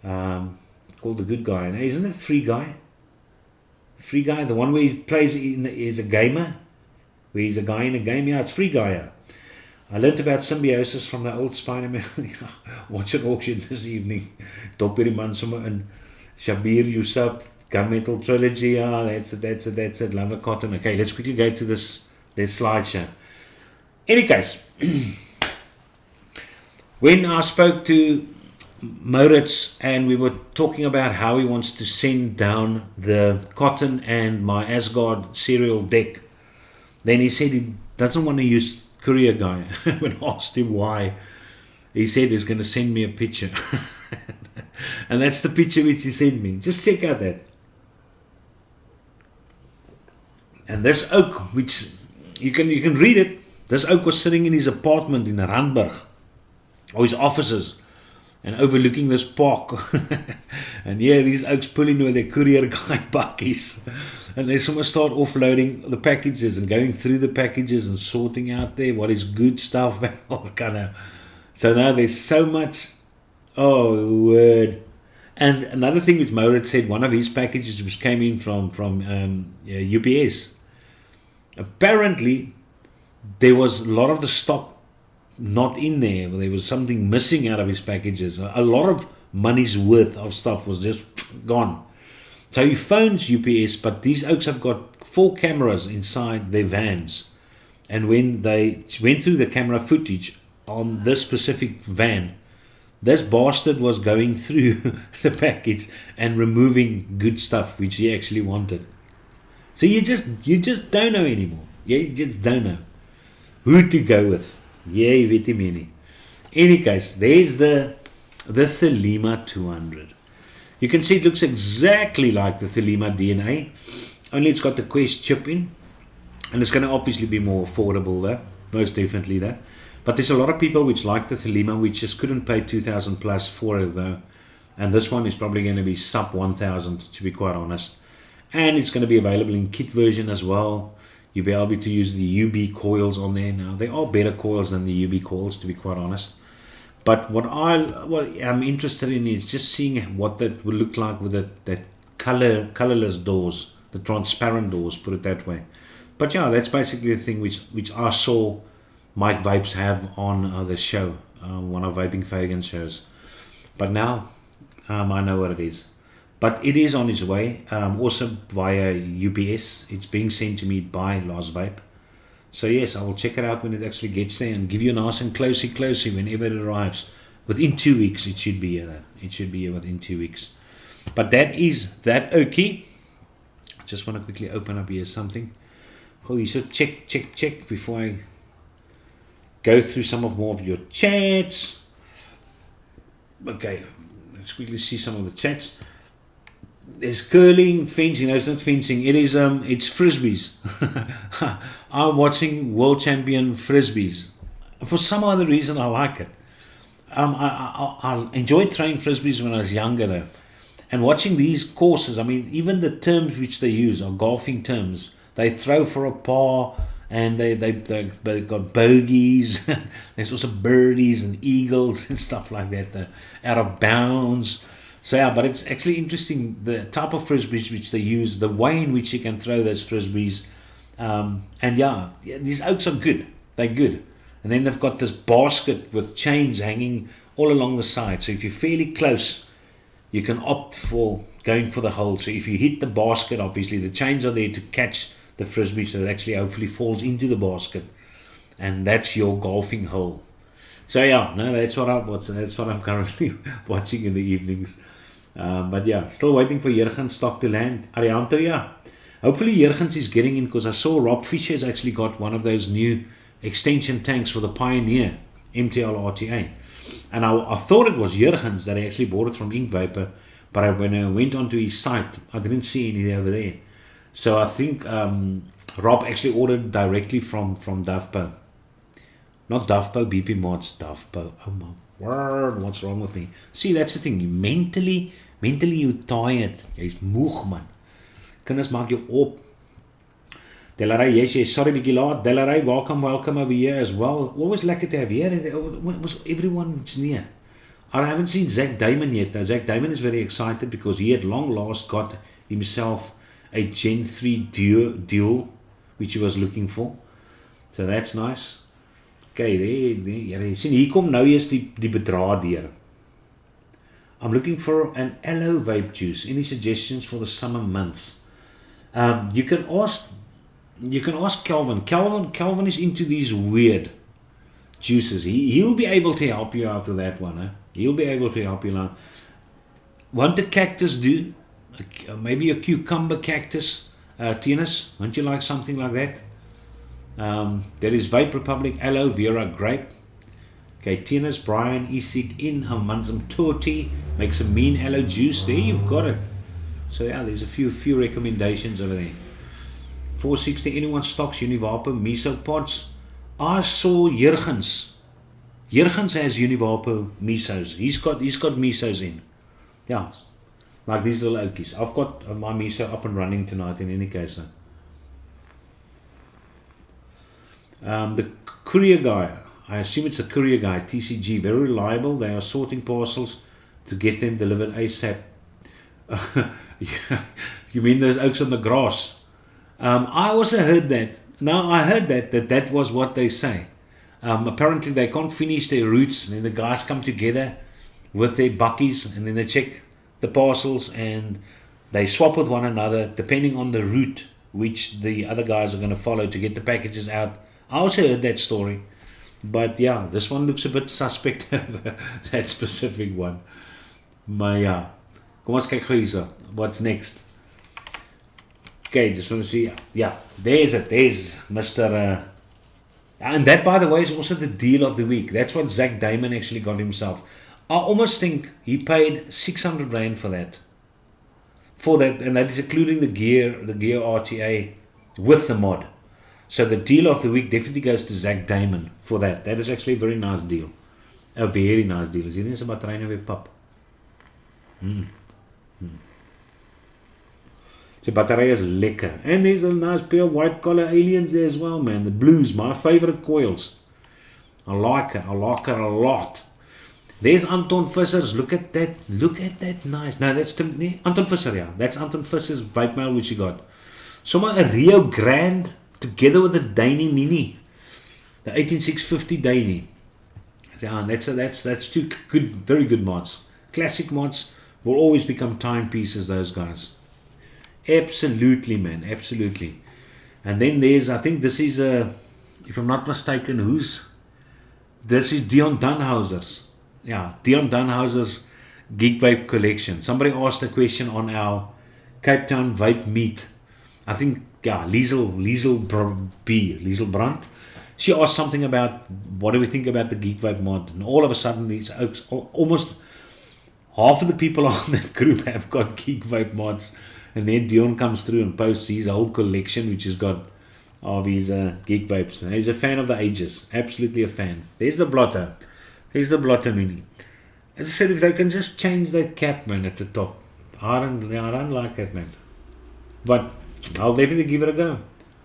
Called The Good Guy. Now, isn't it Free Guy? Free Guy, the one where he plays is a gamer, where he's a guy in a game. Yeah, it's Free Guy. Yeah. I learnt about symbiosis from the old Spider-Man. Watch an auction this evening. Toppiri Mansuma and Shabir Yusuf, Gunmetal Trilogy. Yeah, that's it. Love a cotton. Okay, let's quickly go to this slideshow. Any case, when I spoke to Moritz and we were talking about how he wants to send down the cotton and my Asgard serial deck, then he said he doesn't want to use Courier Guy. When I asked him why, he said he's going to send me a picture. And that's the picture which he sent me. Just check out that. And this oak, which you can read it. This oak was sitting in his apartment in Randburg, or his offices, and overlooking this park. And yeah, these oaks pulling with their Courier Guy buckies. And they someone start offloading the packages and going through the packages and sorting out there what is good stuff and all kind of. So now there's so much. Oh word! And another thing which Moritz said, one of his packages which came in from UPS. Apparently, there was a lot of the stock not in there. There was something missing out of his packages. A lot of money's worth of stuff was just gone. So he phones UPS, but these oaks have got 4 cameras inside their vans. And when they went through the camera footage on this specific van, this bastard was going through the package and removing good stuff which he actually wanted. So you just don't know anymore. Yeah, you just don't know who to go with. Yeah, you weet nie. Any case, there's the Thelema 200. You can see it looks exactly like the Thelema DNA, only it's got the Quest chip in, and it's going to obviously be more affordable there, most definitely there. But there's a lot of people which like the Thelema, which just couldn't pay 2,000 plus for it though, and this one is probably going to be sub 1,000 to be quite honest. And it's going to be available in kit version as well. You'll be able to use the UB coils on there now. They are better coils than the UB coils, to be quite honest. But what I'm interested in is just seeing what that will look like with that colorless doors, the transparent doors, put it that way. But yeah, that's basically the thing which I saw Mike Vapes have on the show, one of Vaping Fagan shows. But now I know what it is. But it is on its way, also via UPS. It's being sent to me by Last Vape. So yes, I will check it out when it actually gets there and give you a nice and closey whenever it arrives. Within 2 weeks, it should be here. It should be here within 2 weeks. But that is that okay. I just want to quickly open up here something. Oh, you should check before I go through some more of your chats. Okay, let's quickly see some of the chats. There's curling, fencing. No, it's not fencing. It is it's frisbees. I'm watching world champion frisbees. For some other reason, I like it. I enjoyed throwing frisbees when I was younger, though. And watching these courses, I mean, even the terms which they use are golfing terms. They throw for a par, and they've got bogeys. There's also birdies and eagles and stuff like that. Out of bounds. So yeah, but it's actually interesting the type of frisbees which they use, the way in which you can throw those frisbees, and yeah, these oaks are good. They're good, and then they've got this basket with chains hanging all along the side. So if you're fairly close, you can opt for going for the hole. So if you hit the basket, obviously the chains are there to catch the frisbee, so it actually hopefully falls into the basket, and that's your golfing hole. So yeah, no, that's what I'm currently watching in the evenings. But yeah, still waiting for Jurgen's stock to land. Arianto, yeah. Hopefully Jurgens is getting in, because I saw Rob Fisher has actually got one of those new extension tanks for the Pioneer MTL RTA. And I thought it was Jurgens that I actually bought it from Ink Vapor, but when I went onto his site, I didn't see any over there. So I think Rob actually ordered directly from Dufpo. Not Dufpo, BP Mods, Dufpo. Oh my word, what's wrong with me? See, that's the thing. You mentally you're tired. Jy's moeg, man. Kinders maak jou op. Delaray, yes, sorry, bietjie laat. Delaray, welcome over here as well. Always lekker to have here. Was everyone's near. I haven't seen Zach Damon yet. Now, Zach Damon is very excited because he had long last got himself a Gen 3 dual, which he was looking for. So that's nice. Okay, there. Sien, hier kom nou eers die bedraad deur. I'm looking for an aloe vape juice. Any suggestions for the summer months? You can ask Calvin. Calvin is into these weird juices. He'll be able to help you out with that one. Huh? He'll be able to help you out. Want a cactus do? Maybe a cucumber cactus, tennis. Won't you like something like that? There is Vape Republic Aloe Vera Grape. Okay, tennis, Brian, Isik in Manzam Torti. Make some mean aloe juice. There you've got it. So yeah, there's a few recommendations over there. 460, anyone stocks Univapo miso pods? I saw Jurgens. Jurgens has Univapo misos. He's got misos in. Yeah, like these little oakies. I've got my miso up and running tonight in any case. The courier guy, I assume it's a courier guy, TCG, very reliable. They are sorting parcels to get them delivered ASAP. You mean those oaks on the grass? I also heard that. Now I heard that was what they say. Apparently they can't finish their routes, and then the guys come together with their buckies, and then they check the parcels and they swap with one another depending on the route which the other guys are going to follow to get the packages out. I also heard that story. But yeah, this one looks a bit suspect, that specific one. Maar ja, kom ons kyk gou hierso. What's next? Okay, just want to see. Yeah, there's it. There's Mr. And that, by the way, is also the deal of the week. That's what Zach Damon actually got himself. I almost think he paid 600 Rand for that. And that is including the gear RTA with the mod. So the deal of the week definitely goes to Zach Damon for that. That is actually a very nice deal. A very nice deal. Is hier nie eens 'n battery nou weer pap? So battery is lekker. And there's a nice pair of white collar aliens there as well, man. The blues, my favorite coils. I like it. I like it a lot. There's Anton Visser's. Look at that. Look at that nice. No, that's Anton Visser, yeah. That's Anton Visser's vape mail which he got. Somewhere a Rio Grande together with the Dainey Mini. The 18650 Dainey. Yeah, that's two good, very good mods. Classic mods will always become timepieces, those guys. Absolutely, man. Absolutely. And then there's, I think this is if I'm not mistaken, this is Dion Dunhauser's. Yeah, Dion Dunhauser's Geek Vape collection. Somebody asked a question on our Cape Town Vape meet. I think, yeah, Liesel Brandt. She asked something about what do we think about the Geek Vape mod, and all of a sudden these oaks, almost half of the people on that group have got Geek Vape mods, and then Dion comes through and posts his whole collection which has got of his Geek Vapes. And he's a fan of the ages, absolutely a fan. There's the Blotter. There's the Blotter Mini. As I said, if they can just change that cap, man, at the top. I don't like that, man. But I'll definitely give it a go.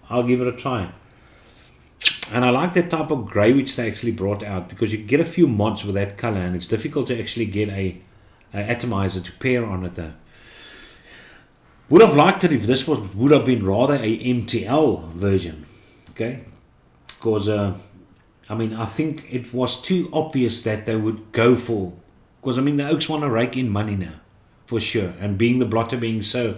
I'll give it a try. And I like that type of grey which they actually brought out, because you get a few mods with that color and it's difficult to actually get a atomizer to pair on it though. Would have liked it if this would have been rather a MTL version. Okay? Because I mean, I think it was too obvious that they would go for, because I mean the Oaks want to rake in money now, for sure. And being the Blotter being so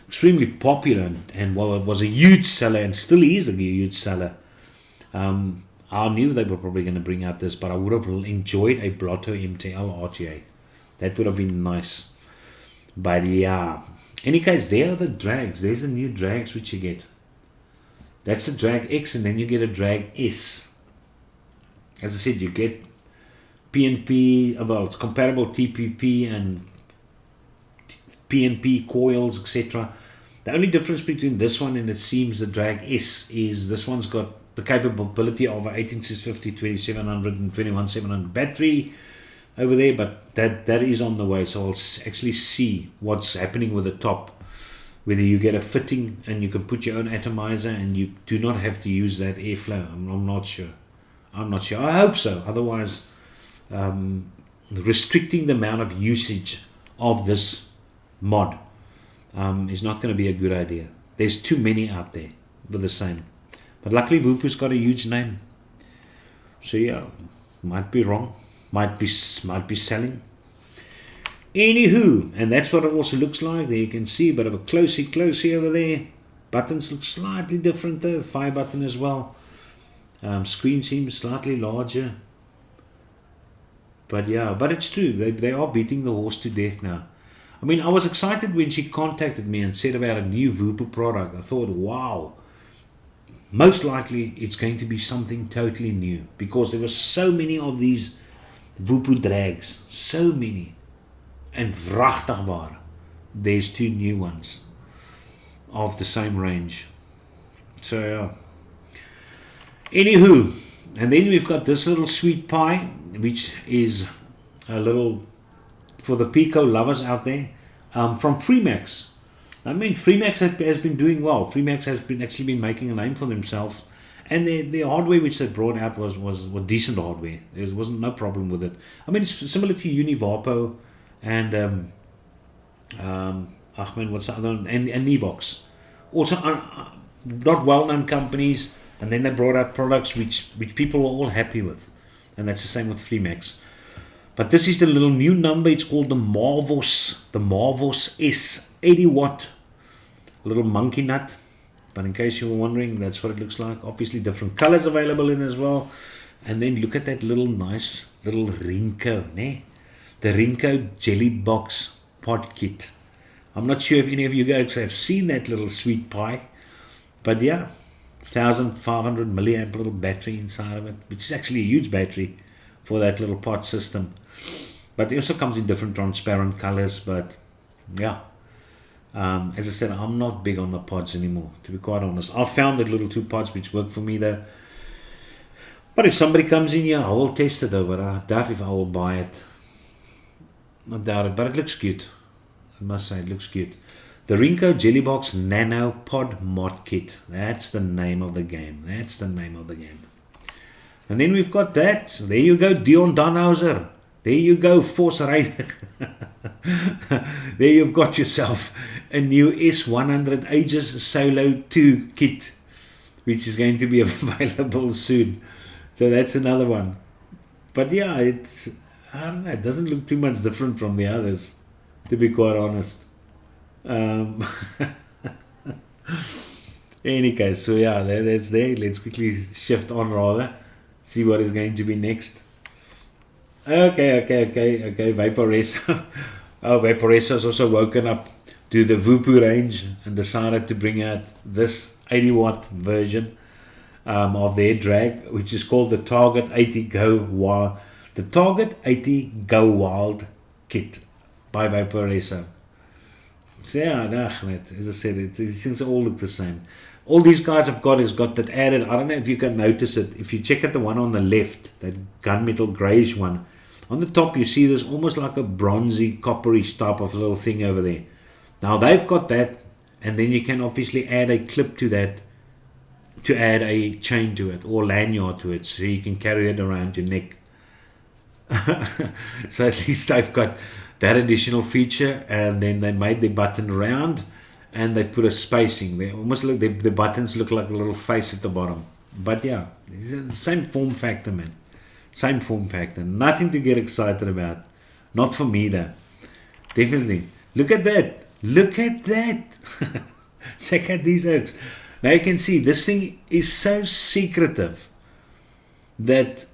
extremely popular and well, it was a huge seller and still is a huge seller. I knew they were probably going to bring out this, but I would have enjoyed a Blotter MTL RTA. That would have been nice. But yeah, any case, there are the drags. There's the new drags which you get. That's the drag X, and then you get a drag S. As I said, you get PNP, well, it's comparable TPP and PNP coils, etc. The only difference between this one and it seems the drag S is this one's got the capability of an 18650, 2700 and 21700 battery over there, but that is on the way. So I'll actually see what's happening with the top, whether you get a fitting and you can put your own atomizer and you do not have to use that airflow. I'm not sure. I hope so. Otherwise, restricting the amount of usage of this mod is not going to be a good idea. There's too many out there with the same. But luckily Vupu's got a huge name. So yeah, might be wrong. Might be selling. Anywho, and that's what it also looks like. There you can see a bit of a closey over there. Buttons look slightly different though. Fire button as well. Screen seems slightly larger. But yeah, but it's true. They are beating the horse to death now. I mean, I was excited when she contacted me and said about a new Vupu product. I thought, wow. Most likely it's going to be something totally new, because there were so many of these Vupu drags. So many. And vrachtig waar. There's two new ones of the same range. So yeah. Anywho, and then we've got this little sweet pie, which is a little for the Pico lovers out there, from Freemax. I mean, Freemax has been doing well. Freemax has actually been making a name for themselves, and the hardware which they brought out was decent hardware. There wasn't no problem with it. I mean, it's similar to Univapo and what's the other one? And Nevox. Also, not well-known companies. And then they brought out products which people are all happy with. And that's the same with Freemax. But this is the little new number. It's called the Marvos. The Marvos S 80 watt. Little monkey nut. But in case you were wondering, that's what it looks like. Obviously different colors available in as well. And then look at that little nice little Rinko, ne? The Rinko Jelly Box Pod Kit. I'm not sure if any of you guys have seen that little sweet pie, but yeah, 1500 milliamp little battery inside of it, which is actually a huge battery for that little pod system. But it also comes in different transparent colors. But yeah, as I said, I'm not big on the pods anymore, to be quite honest. I've found that little 2 pods which work for me there. But if somebody comes in here, I will test it though, but I doubt if I will buy it. I doubt it, but it looks cute. I must say, it looks cute. The Rinko Jellybox Nano Pod Mod Kit. That's the name of the game. That's the name of the game. And then we've got that. There you go, Dion Dunhauser. There you go, Force Rider. There you've got yourself a new S100 Aegis Solo 2 kit, which is going to be available soon. So that's another one. But yeah, I don't know, it doesn't look too much different from the others, to be quite honest. Any case, so yeah, that's there. Let's quickly shift on rather. See what is going to be next. Okay. Vaporesso. Oh, Vaporesso has also woken up to the Vupu range and decided to bring out this 80-watt version of their drag, which is called the Target 80 Go Wild. The Target 80 Go Wild kit by Vaporesso. So yeah, as I said, these things all look the same. All these guys have got is got that added. I don't know if you can notice it. If you check out the one on the left, that gunmetal greyish one, on the top you see there's almost like a bronzy, copperish type of little thing over there. Now they've got that, and then you can obviously add a clip to that to add a chain to it or lanyard to it, so you can carry it around your neck. So at least they've got that additional feature, and then they made the button round and they put a spacing. They almost look, the buttons look like a little face at the bottom. But yeah, it's the same form factor, man. Same form factor. Nothing to get excited about. Not for me though. Definitely. Look at that. Look at that. Check out these oaks. Now you can see this thing is so secretive that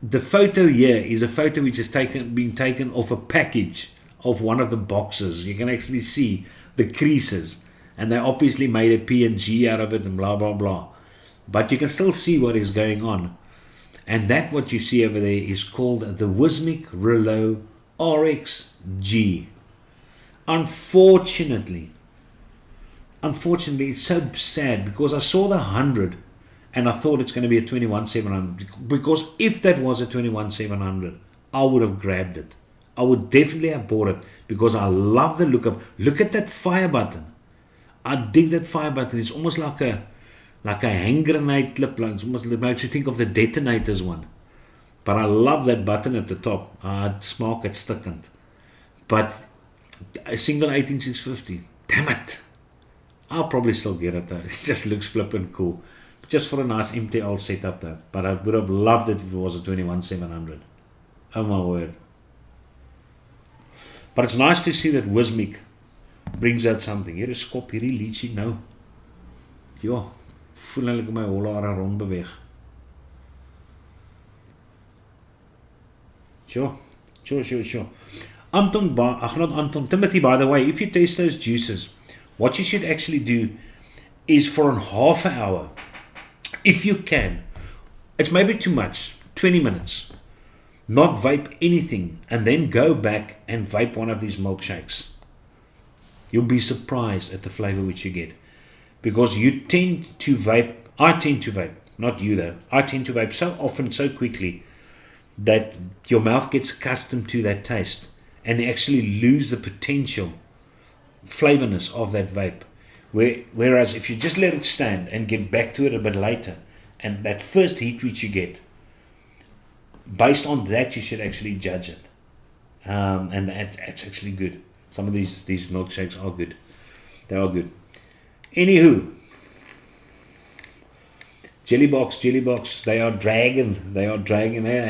the photo here is a photo which has been taken off a package of one of the boxes. You can actually see the creases, and they obviously made a PNG out of it and blah blah blah. But you can still see what is going on. And that what you see over there is called the Wismic Relo RXG. Unfortunately, it's so sad because I saw the 100 and I thought it's going to be a 21700, because if that was a 21700, I would have grabbed it. I would definitely have bought it because I love the look at that fire button. I dig that fire button. It's almost like a hand grenade clip. It almost makes you think of the detonators one. But I love that button at the top. Smaak het stikkend. But a single 18650, damn it. I'll probably still get it though. It just looks flippin' cool. Just for a nice MTL setup though. But I would have loved it if it was a 21700. Oh my word. But it's nice to see that Wismic brings out something. Hier is skop hierdie lychee nou. Ja, voel eintlik my holare rond beweeg. Sure. Timothy, by the way, if you taste those juices, what you should actually do is for a half an hour, if you can, it's maybe too much, 20 minutes, not vape anything, and then go back and vape one of these milkshakes. You'll be surprised at the flavor which you get, because you tend to vape, I tend to vape, not you though, I tend to vape so often, so quickly, that your mouth gets accustomed to that taste and you actually lose the potential flavorness of that vape. Whereas if you just let it stand and get back to it a bit later, and that first heat which you get, based on that you should actually judge it. And that's actually good. Some of these milkshakes are good. They are good. Anywho, Jellybox, they are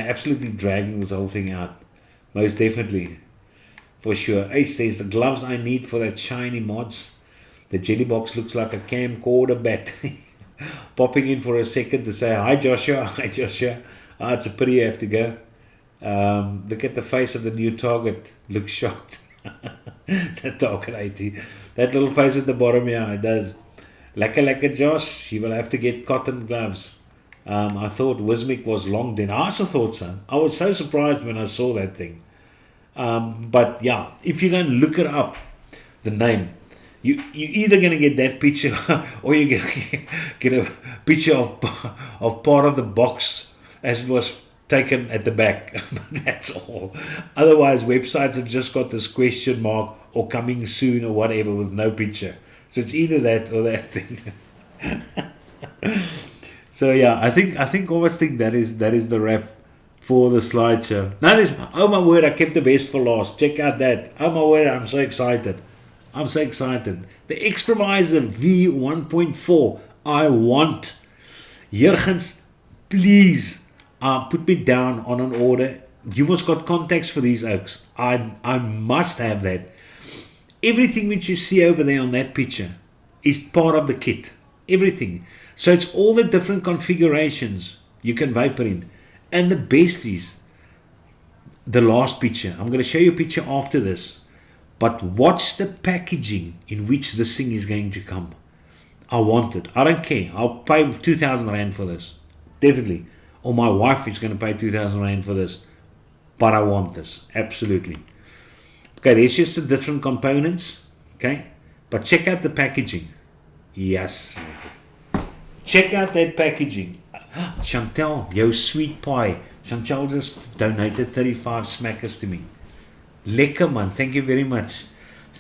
absolutely dragging this whole thing out. Most definitely. For sure. Ace says the gloves I need for that shiny mods. The Jellybox looks like a camcorder battery. Popping in for a second to say, hi Joshua. It's a pity you have to go. Look at the face of the new target. Looks shocked. The target 80. That little face at the bottom, yeah, it does. Lekker Josh. You will have to get cotton gloves. I thought Wismic was long then. I also thought so. I was so surprised when I saw that thing. But yeah, if you're going to look it up, the name, you're either going to get that picture or you're going to get a picture of part of the box as it was taken at the back. That's all. Otherwise, websites have just got this question mark or coming soon or whatever with no picture. So it's either that or that thing. So yeah, I almost think that is the wrap for the slideshow. Now there's, oh my word, I kept the best for last. Check out that. Oh my word, I'm so excited. The Expremizer V1.4. I want. Jurgens, please put me down on an order. You must got contacts for these oaks. I must have that. Everything which you see over there on that picture is part of the kit. Everything. So it's all the different configurations you can vapor in. And the best is the last picture. I'm going to show you a picture after this. But watch the packaging in which this thing is going to come. I want it. I don't care. I'll pay 2,000 Rand for this. Definitely. Or my wife is going to pay 2,000 Rand for this. But I want this. Absolutely. Okay, there's just the different components. Okay. But check out the packaging. Yes. Check out that packaging. Chantel, yo sweet pie. Chantel just donated 35 smackers to me. Lekker man, thank you very much.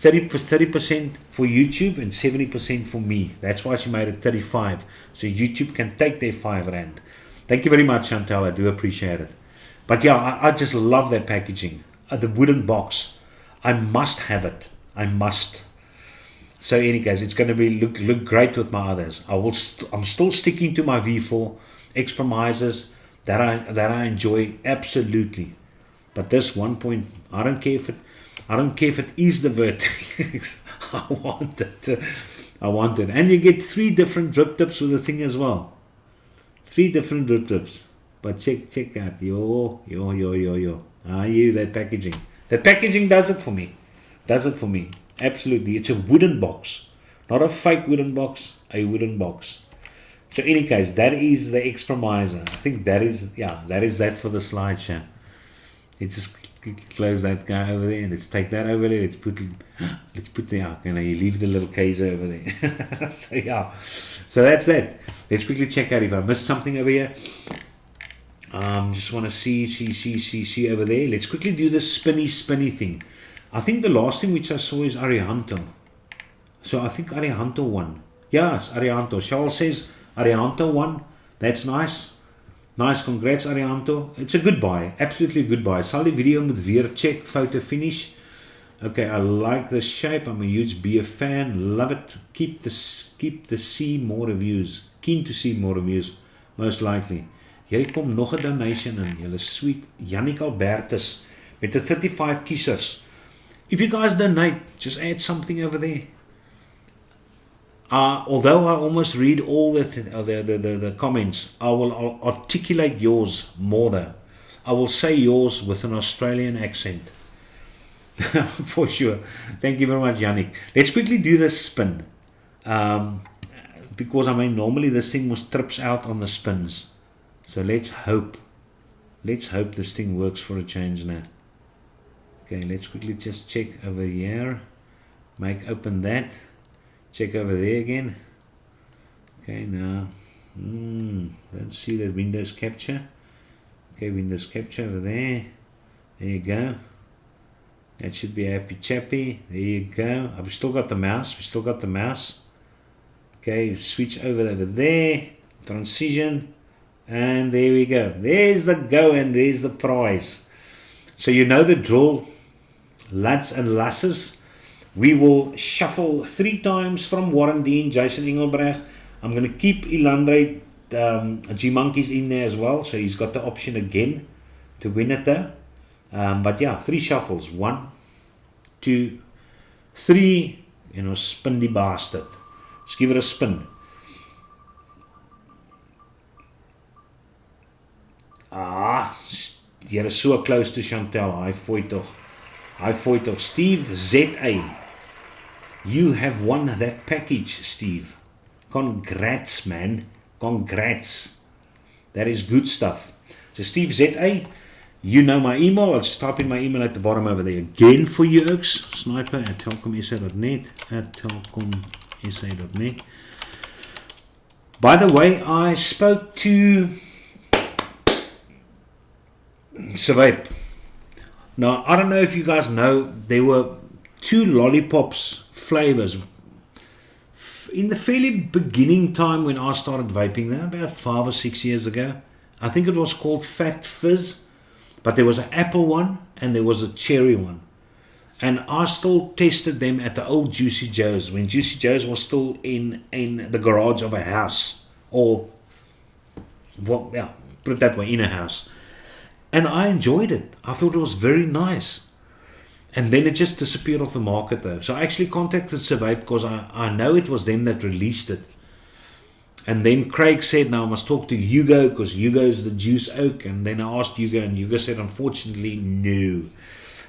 30% for YouTube and 70% for me. That's why she made it 35. So YouTube can take their 5 Rand. Thank you very much, Chantal. I do appreciate it. But yeah, I just love that packaging. The wooden box. I must have it. I must. So any case, it's going to be look great with my others. I'm still sticking to my V4 Expremizers that I enjoy absolutely. But this 1 point, I don't care if it is the Vertex. I want it. And you get 3 different drip tips with the thing as well. 3 different drip tips. But check out yo. That packaging. That packaging does it for me. Absolutely. It's a wooden box. Not a fake wooden box, a wooden box. So in any case, that is the Expremizer. I think that is that for the slideshow. Let's just close that guy over there. Let's take that over there. Let's put the you leave the little case over there. So yeah. So that's that. Let's quickly check out if I missed something over here. Just want to see over there. Let's quickly do the spinny thing. I think the last thing which I saw is Arihanto. So I think Arihanto won. Yes, Arihanto. Charles says Arihanto won. That's nice. Nice, congrats Arihanto. It's a good buy. Absolutely a good buy. Sal die video moet weer check. Photo finish. Okay, I like the shape. I'm a huge beer fan. Love it. Keep the see more reviews. Keen to see more reviews. Most likely. Hier kom nog 'n donation in. Julle sweet Jannik Albertus met the 35 kiesers. If you guys donate, just add something over there. Although I almost read all the comments, I will articulate yours more though. I will say yours with an Australian accent. For sure. Thank you very much, Yannick. Let's quickly do this spin. Because I mean, normally this thing was trips out on the spins. So let's hope this thing works for a change now. Okay, let's quickly just check over here. Open that. Check over there again. Okay, now let's see that Windows capture. Okay, Windows capture over there. There you go. That should be happy chappy. There you go. I've still got the mouse. Okay, switch over there. Transition. And there we go. There's the go and there's the prize. So you know the drill, lads and lasses. We will shuffle 3 times from Warren Dean, Jason Engelbrecht. I'm going to keep Ilandre G Monkeys in there as well. So he's got the option again to win it there. But yeah, 3 shuffles. 1, 2, 3. Spin the bastard. Let's give it a spin. You're so close to Chantel. Hy fooi toch. Steve ZA. You have won that package, Steve. Congrats, man. Congrats. That is good stuff. So Steve ZA, you know my email. I'll just type in my email at the bottom over there again for you, Oaks. Sniper@telkomsa.net. @telkomsa.net. By the way, I spoke to Vape. Now, I don't know if you guys know, there were 2 lollipops flavors in the fairly beginning time when I started vaping there, about 5 or 6 years ago. I think it was called Fat Fizz, but there was an apple one and there was a cherry one. And I still tested them at the old Juicy Joe's, when Juicy Joe's was still in the garage of a house, or, well, yeah, put it that way, in a house. And I enjoyed it. I thought it was very nice. And then it just disappeared off the market though. So I actually contacted Vape because I know it was them that released it. And then Craig said, now I must talk to Hugo because Hugo is the juice oak. And then I asked Hugo and Hugo said, unfortunately, no.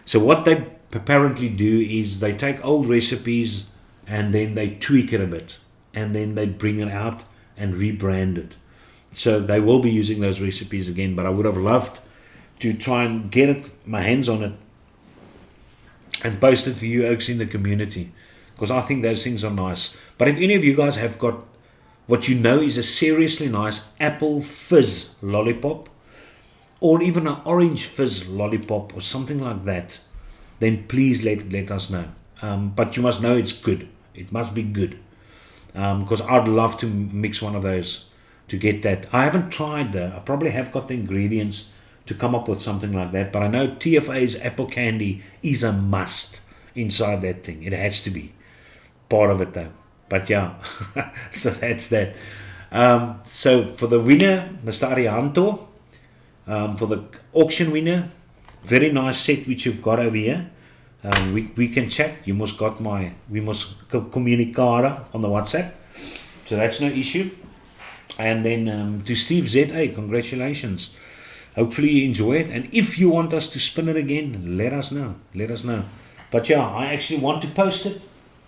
So what they apparently do is they take old recipes and then they tweak it a bit. And then they bring it out and rebrand it. So they will be using those recipes again. But I would have loved to try and get my hands on it and post it for you Oaks in the community, because I think those things are nice. But if any of you guys have got what you know is a seriously nice apple fizz lollipop, or even an orange fizz lollipop or something like that, then please let us know. But you must know it's good. It must be good, because I'd love to mix one of those to get that. I haven't tried though. I probably have got the ingredients to come up with something like that, but I know TFA's apple candy is a must inside that thing. It has to be part of it though. But yeah, so that's that. So for the winner, Mr. Arihanto, for the auction winner, very nice set which you've got over here. We can chat. We must communicate on the WhatsApp, so that's no issue. And then to Steve ZA, congratulations. Hopefully you enjoy it, and if you want us to spin it again, let us know. But yeah, I actually want to post it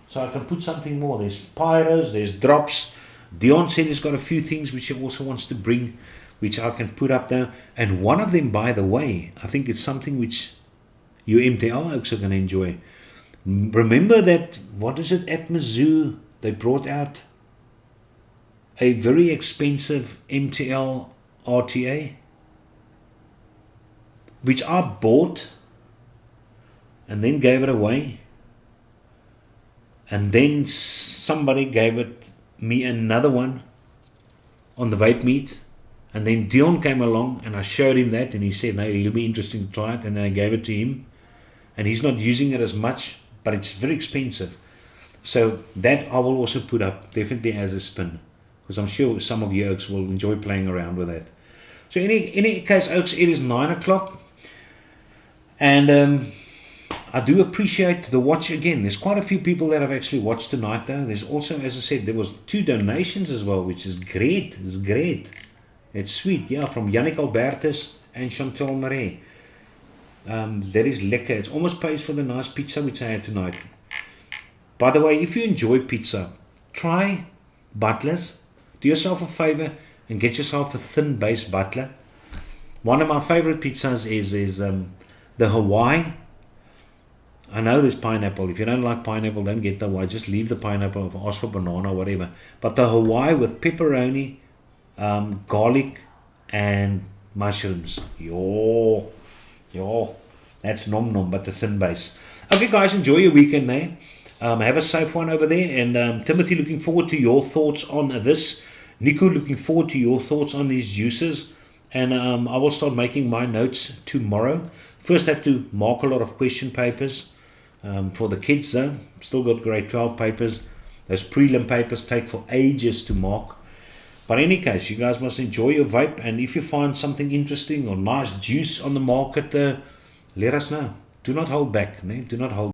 so I can put something more. There's pyros, there's drops. Dion said he's got a few things which he also wants to bring, which I can put up there. And one of them, by the way, I think it's something which you MTL Oaks are going to enjoy. Remember that, what is it, at Mizzou, they brought out a very expensive MTL RTA, which I bought and then gave it away, and then somebody gave me another one on the vape meet, and then Dion came along and I showed him that and he said, no, it'll be interesting to try it, and then I gave it to him, and he's not using it as much, but it's very expensive. So that I will also put up definitely as a spin, because I'm sure some of you Oaks will enjoy playing around with that. So in any case, Oaks, it is 9 o'clock. And I do appreciate the watch again. There's quite a few people that have actually watched tonight though. There's also, as I said, there was 2 donations as well, which is great. It's great. It's sweet, yeah, from Yannick Albertus and Chantal Marais. That is lekker. It almost pays for the nice pizza which I had tonight. By the way, if you enjoy pizza, try butlers. Do yourself a favor and get yourself a thin base butler. One of my favorite pizzas is the Hawaii. I know there's pineapple. If you don't like pineapple, don't get the Hawaii. Just leave the pineapple or ask for banana or whatever. But the Hawaii with pepperoni, garlic, and mushrooms. Yo, that's nom nom, but the thin base. Okay, guys, enjoy your weekend there. Have a safe one over there. And Timothy, looking forward to your thoughts on this. Nico, looking forward to your thoughts on these juices. And I will start making my notes tomorrow. First, I have to mark a lot of question papers for the kids though. Still got grade 12 papers. Those prelim papers take for ages to mark. But in any case, you guys must enjoy your vape. And if you find something interesting or nice juice on the market, let us know. Do not hold back. Do not hold